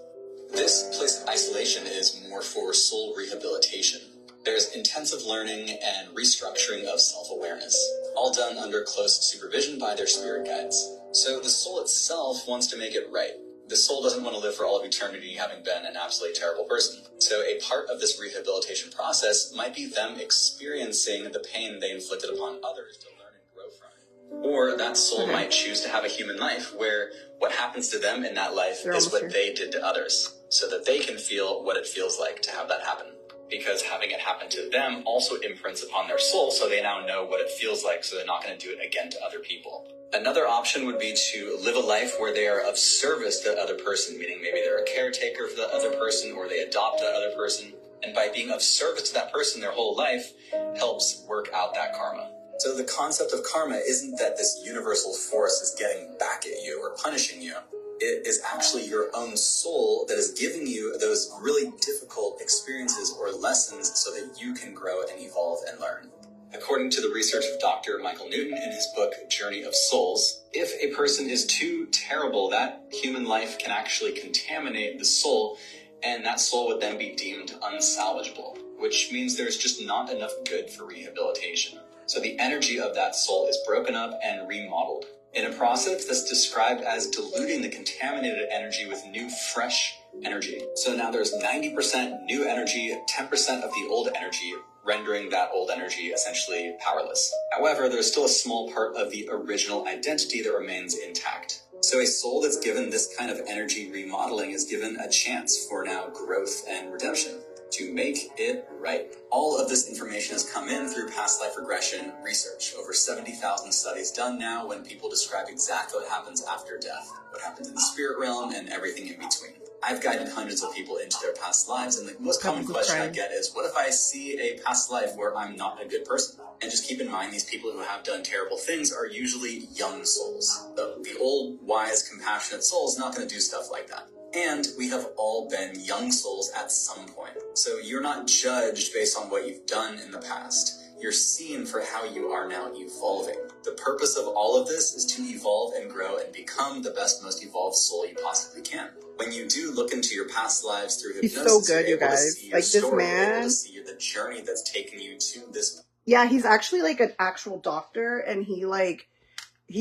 This place of isolation is more for soul rehabilitation. There's intensive learning and restructuring of self-awareness, all done under close supervision by their spirit guides. So the soul itself wants to make it right. The soul doesn't want to live for all of eternity having been an absolutely terrible person. So a part of this rehabilitation process might be them experiencing the pain they inflicted upon others to learn and grow from it. Or that soul might choose to have a human life where what happens to them in that life is what they did to others, so that they can feel what it feels like to have that happen. Because having it happen to them also imprints upon their soul, so they now know what it feels like, so they're not going to do it again to other people. Another option would be to live a life where they are of service to the other person, meaning maybe they're a caretaker for the other person, or they adopt that other person. And by being of service to that person their whole life, helps work out that karma. So the concept of karma isn't that this universal force is getting back at you or punishing you. It is actually your own soul that is giving you those really difficult experiences or lessons so that you can grow and evolve and learn. According to the research of Dr. Michael Newton in his book, Journey of Souls, if a person is too terrible, that human life can actually contaminate the soul, and that soul would then be deemed unsalvageable, which means there's just not enough good for rehabilitation. So the energy of that soul is broken up and remodeled in a process that's described as diluting the contaminated energy with new, fresh energy. So now there's 90% new energy, 10% of the old energy, rendering that old energy essentially powerless. However, there's still a small part of the original identity that remains intact. So a soul that's given this kind of energy remodeling is given a chance for now growth and redemption to make it right. All of this information has come in through past life regression research. Over 70,000 studies done now when people describe exactly what happens after death, what happens in the spirit realm, and everything in between. I've guided hundreds of people into their past lives, and the most common question I get is, what if I see a past life where I'm not a good person? And just keep in mind, these people who have done terrible things are usually young souls. The old, wise, compassionate soul is not going to do stuff like that. And we have all been young souls at some point. So you're not judged based on what you've done in the past. You're seen for how you are now evolving. The purpose of all of this is to evolve and grow and become the best, most evolved soul you possibly can. When you do look into your past lives through hypnosis, he's so good, you guys. Like this man, you're able to see the journey that's taken you to this. Yeah, he's actually like an actual doctor, and he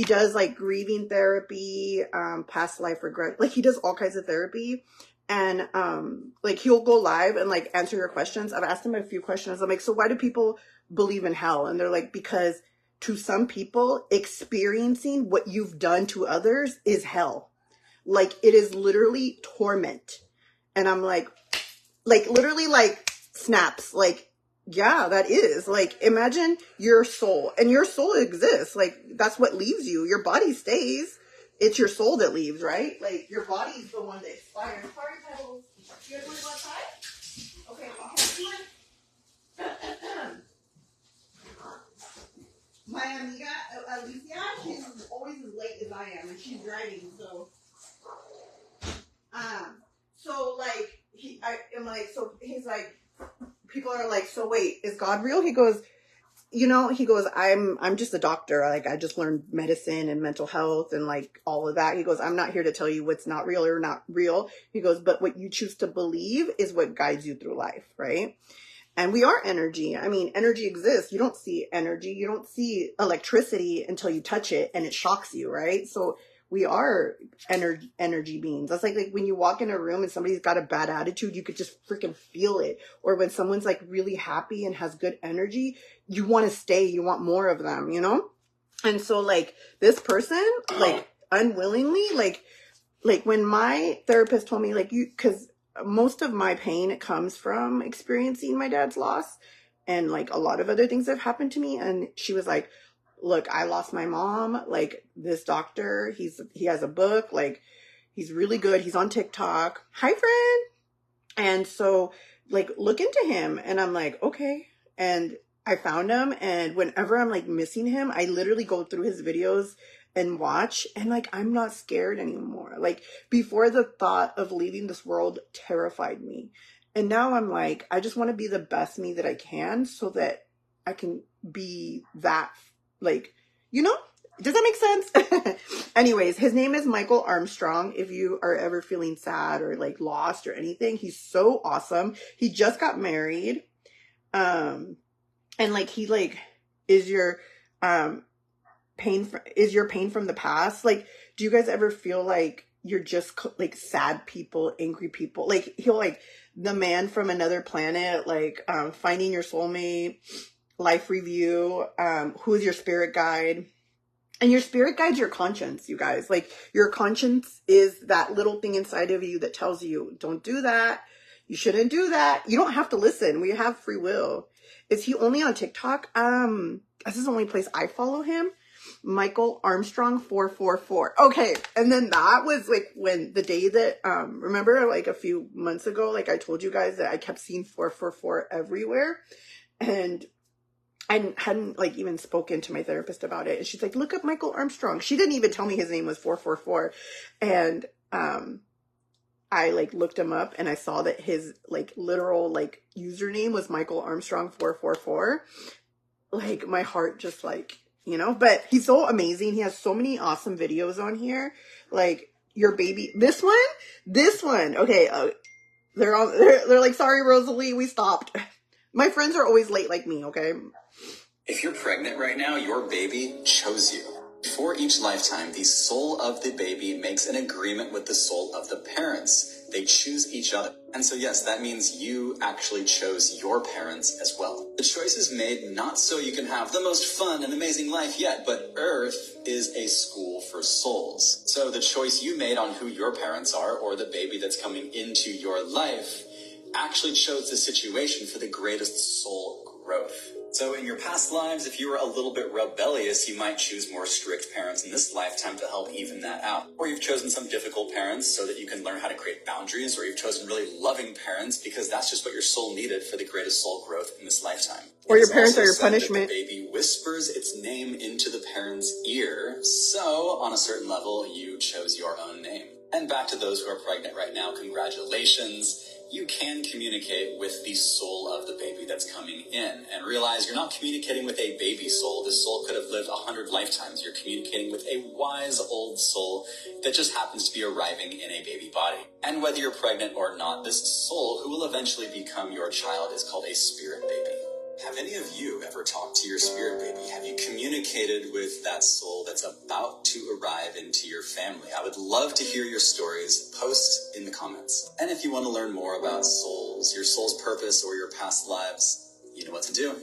does like grieving therapy, past life regret. Like he does all kinds of therapy, and like he'll go live and like answer your questions. I've asked him a few questions. I'm like, so why do people believe in hell? And they're like, because to some people, experiencing what you've done to others is hell. Like it is literally torment. And I'm like literally like snaps. Like, yeah, that is like, imagine your soul, and your soul exists. Like that's what leaves you. Your body stays. It's your soul that leaves, right? Like your body's the one that expires. Sorry, Pebbles. You guys want to go outside? Okay. My amiga, Alicia, she's always as late as I am, and she's driving, so. So like, he's like, people are like, so wait, is God real? He goes, I'm just a doctor. Like, I just learned medicine and mental health and like all of that. He goes, I'm not here to tell you what's not real or not real. He goes, but what you choose to believe is what guides you through life, right? And we are energy. I mean, energy exists. You don't see energy. You don't see electricity until you touch it and it shocks you, right? So we are energy beings. That's like when you walk in a room and somebody's got a bad attitude, you could just freaking feel it. Or when someone's like really happy and has good energy, you want to stay, you want more of them, you know? And so like this person, like unwillingly, like when my therapist told me like cause most of my pain comes from experiencing my dad's loss and like a lot of other things have happened to me. And she was like, look, I lost my mom. Like this doctor, he has a book. Like he's really good. He's on TikTok. Hi, friend. And so like look into him. And I'm like, okay. And I found him. And whenever I'm like missing him, I literally go through his videos and watch. And like, I'm not scared anymore. Like before, the thought of leaving this world terrified me. And now I'm like, I just want to be the best me that I can so that I can be that. Like, you know, does that make sense? Anyways, his name is Michael Armstrong. If you are ever feeling sad or like lost or anything, he's so awesome. He just got married. And like, he like is your pain from the past. Like, do you guys ever feel like you're just like sad people, angry people. Like he'll like the man from another planet, like finding your soulmate, life review, who is your spirit guide. And your spirit guide's your conscience, you guys. Like your conscience is that little thing inside of you that tells you, don't do that. You shouldn't do that. You don't have to listen. We have free will. Is he only on TikTok? This is the only place I follow him. Michael Armstrong 444. Okay. And then that was like when the day that, remember like a few months ago, like I told you guys that I kept seeing 444 everywhere. And I hadn't like even spoken to my therapist about it. And she's like, look up Michael Armstrong. She didn't even tell me his name was 444. And, I like looked him up and I saw that his like literal like username was Michael Armstrong 444. Like my heart just like, you know, but he's so amazing. He has so many awesome videos on here. Like your baby, this one. Okay. They're like, sorry, Rosalie, we stopped. My friends are always late like me. Okay. If you're pregnant right now, your baby chose you. For each lifetime, the soul of the baby makes an agreement with the soul of the parents. They choose each other. And so yes, that means you actually chose your parents as well. The choice is made not so you can have the most fun and amazing life yet, but Earth is a school for souls. So the choice you made on who your parents are, or the baby that's coming into your life, actually chose the situation for the greatest soul growth. So in your past lives, if you were a little bit rebellious, you might choose more strict parents in this lifetime to help even that out. Or you've chosen some difficult parents so that you can learn how to create boundaries, or you've chosen really loving parents because that's just what your soul needed for the greatest soul growth in this lifetime. Or your parents are your punishment. The baby whispers its name into the parent's ear, so on a certain level, you chose your own name. And back to those who are pregnant right now, congratulations. You can communicate with the soul of the baby that's coming in, and realize you're not communicating with a baby soul. This soul could have lived 100 lifetimes. You're communicating with a wise old soul that just happens to be arriving in a baby body. And whether you're pregnant or not, this soul who will eventually become your child is called a spirit baby. Have any of you ever talked to your spirit baby? Have you communicated with that soul that's about to arrive into your family? I would love to hear your stories. Post in the comments. And if you want to learn more about souls, your soul's purpose, or your past lives, you know what to do.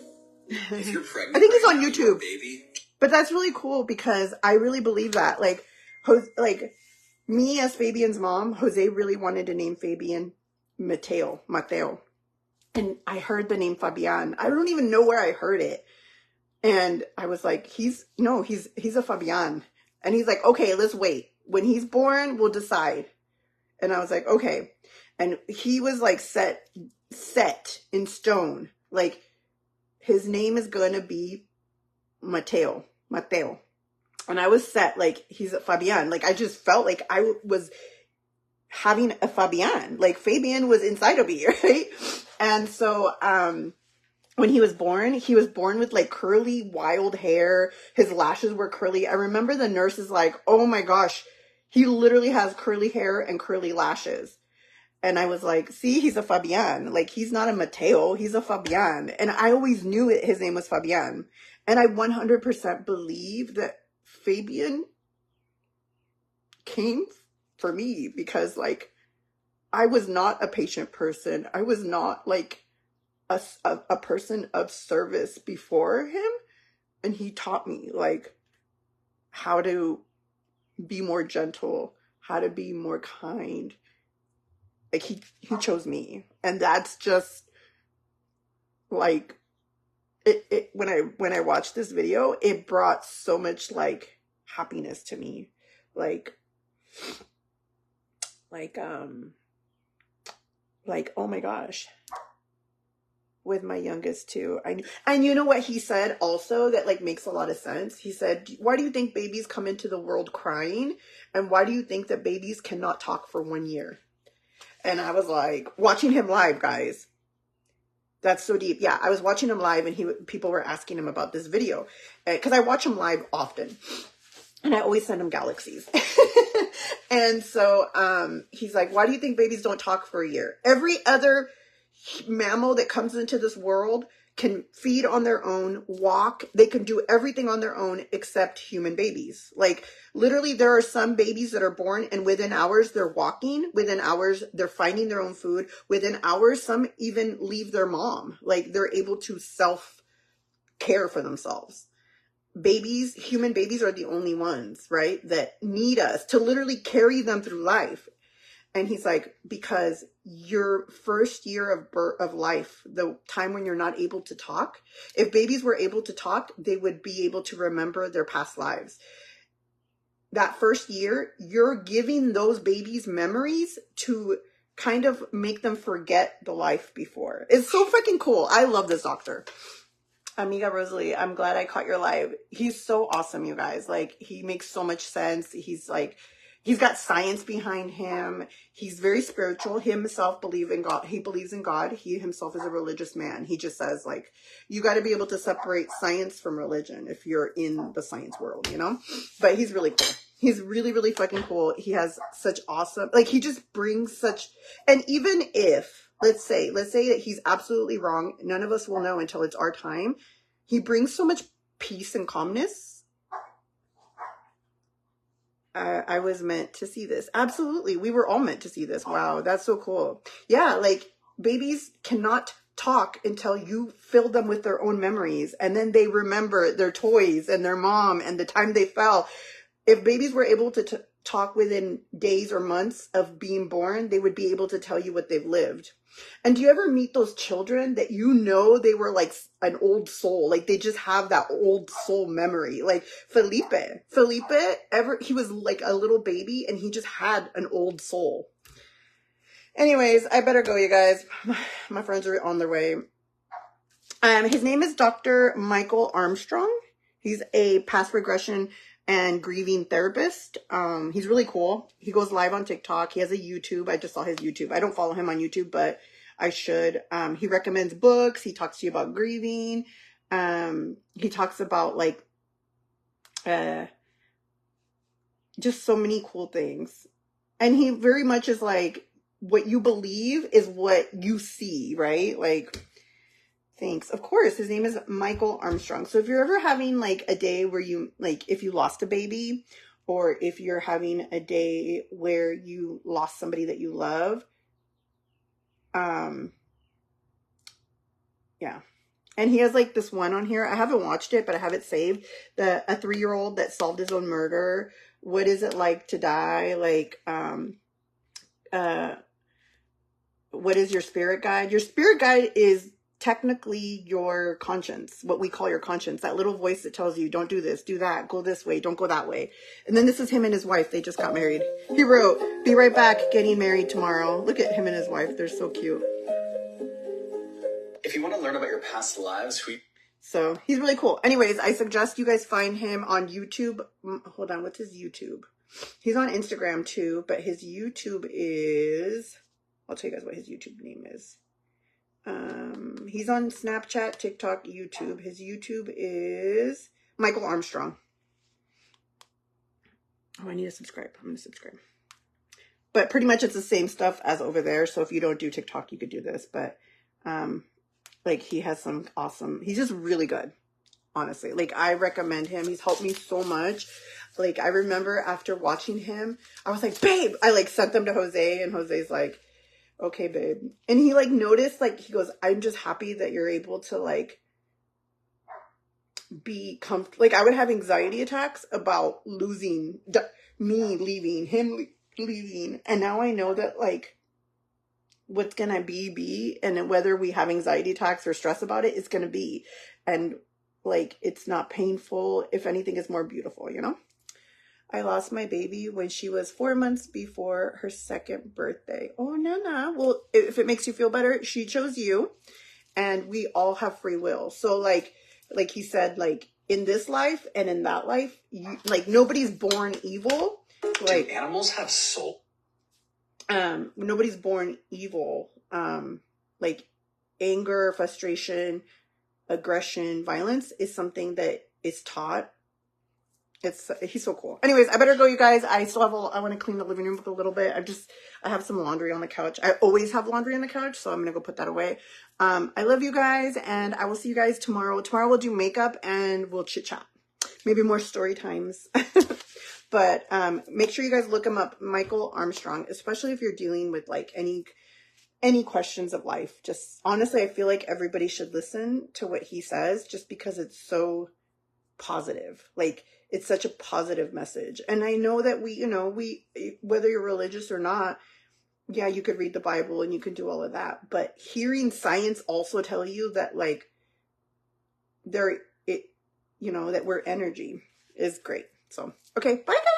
If you're pregnant, I think he's on YouTube. Baby. But that's really cool because I really believe that. Like me as Fabian's mom, Jose really wanted to name Fabian Mateo. And I heard the name Fabian. I don't even know where I heard it. And I was like, he's a Fabian. And he's like, okay, let's wait. When he's born, we'll decide. And I was like, okay. And he was like set in stone. Like his name is going to be Mateo. And I was set like he's a Fabian. Like I just felt like I was having a Fabian. Like Fabian was inside of me, right? And so, when he was born with like curly, wild hair. His lashes were curly. I remember the nurse is like, oh my gosh, he literally has curly hair and curly lashes. And I was like, see, he's a Fabian. Like, he's not a Mateo. He's a Fabian. And I always knew his name was Fabian. And I 100% believe that Fabian came for me because like, I was not a patient person. I was not like a person of service before him. And he taught me like how to be more gentle, how to be more kind. Like he chose me. And that's just like it when I watched this video, it brought so much like happiness to me. Like, oh my gosh, with my youngest too. And you know what he said also that like makes a lot of sense? He said, why do you think babies come into the world crying? And why do you think that babies cannot talk for 1 year? And I was like, watching him live, guys. That's so deep. Yeah, I was watching him live and people were asking him about this video. Because I watch him live often. And I always send him galaxies. And so he's like, why do you think babies don't talk for a year? Every other mammal that comes into this world can feed on their own, walk. They can do everything on their own except human babies. Like literally there are some babies that are born and within hours they're walking, within hours they're finding their own food, within hours some even leave their mom. Like they're able to self care for themselves. Babies, human babies are the only ones, right, that need us to literally carry them through life. And he's like, because your first year of birth, of life, the time when you're not able to talk, if babies were able to talk, they would be able to remember their past lives. That first year, you're giving those babies memories to kind of make them forget the life before. It's so freaking cool. I love this doctor. Amiga Rosalie, I'm glad I caught your live. He's so awesome, you guys. Like, he makes so much sense. He's like, he's got science behind him. He's very spiritual. He himself believes in God. He believes in God. He himself is a religious man. He just says, like, you got to be able to separate science from religion if you're in the science world, you know? But he's really cool. He's really, really fucking cool. He has such awesome, like, he just brings such, and even if, let's say that he's absolutely wrong. None of us will know until it's our time. He brings so much peace and calmness. I was meant to see this. Absolutely. We were all meant to see this. Wow. That's so cool. Yeah. Like babies cannot talk until you fill them with their own memories. And then they remember their toys and their mom and the time they fell. If babies were able to talk within days or months of being born, they would be able to tell you what they've lived. And do you ever meet those children that you know they were like an old soul? Like they just have that old soul memory. Like Felipe, he was like a little baby and he just had an old soul. Anyways, I better go, you guys. My friends are on their way. His name is Dr. Michael Armstrong. He's a past regression and grieving therapist. He's really cool. He goes live on TikTok. He has a YouTube. I just saw his YouTube. I don't follow him on YouTube, but I should. He recommends books. He talks to you about grieving. He talks about like, just so many cool things. And he very much is like, what you believe is what you see, right? Like, thanks. Of course, his name is Michael Armstrong. So if you're ever having like a day where you, like if you lost a baby or if you're having a day where you lost somebody that you love, yeah. And he has like this one on here. I haven't watched it, but I have it saved. A 3-year-old that solved his own murder. What is it like to die? Like, what is your spirit guide? Your spirit guide is technically your conscience, what we call your conscience, that little voice that tells you don't do this, do that, go this way, don't go that way. And then this is him and his wife. They just got married. He wrote, be right back, getting married tomorrow. Look at him and his wife. They're so cute. If you want to learn about your past lives, so he's really cool. Anyways, I suggest you guys find him on YouTube. Hold on, what's his YouTube? He's on Instagram too, but his YouTube is, I'll tell you guys what his YouTube name is. He's on Snapchat, TikTok, YouTube. His YouTube is Michael Armstrong. Oh, I need to subscribe. I'm going to subscribe. But pretty much it's the same stuff as over there. So if you don't do TikTok, you could do this. But, like he has some awesome, he's just really good. Honestly, like I recommend him. He's helped me so much. Like I remember after watching him, I was like, babe, I like sent them to Jose and Jose's like, okay, babe. And he like noticed, like, he goes, I'm just happy that you're able to like be comfortable. Like I would have anxiety attacks about losing me leaving, him leaving. And now I know that like what's going to be, and whether we have anxiety attacks or stress about it, it's going to be. And like, it's not painful. If anything, it's more beautiful, you know? I lost my baby when she was 4 months before her 2nd birthday. Oh, Nana. Well, if it makes you feel better, she chose you. And we all have free will. So, like he said, like, in this life and in that life, like, nobody's born evil. Like, do animals have soul? Nobody's born evil. Like, anger, frustration, aggression, violence is something that is taught. He's so cool. Anyways, I better go, you guys. I want to clean the living room up a little bit. I have some laundry on the couch. I always have laundry on the couch, so I'm going to go put that away. I love you guys, and I will see you guys tomorrow. Tomorrow we'll do makeup and we'll chit chat. Maybe more story times. But make sure you guys look him up, Michael Armstrong, especially if you're dealing with like any questions of life. Just honestly, I feel like everybody should listen to what he says just because it's so positive. Like, it's such a positive message. And I know that we, whether you're religious or not, yeah, you could read the Bible and you can do all of that. But hearing science also tell you that like that we're energy is great. So, okay, bye guys.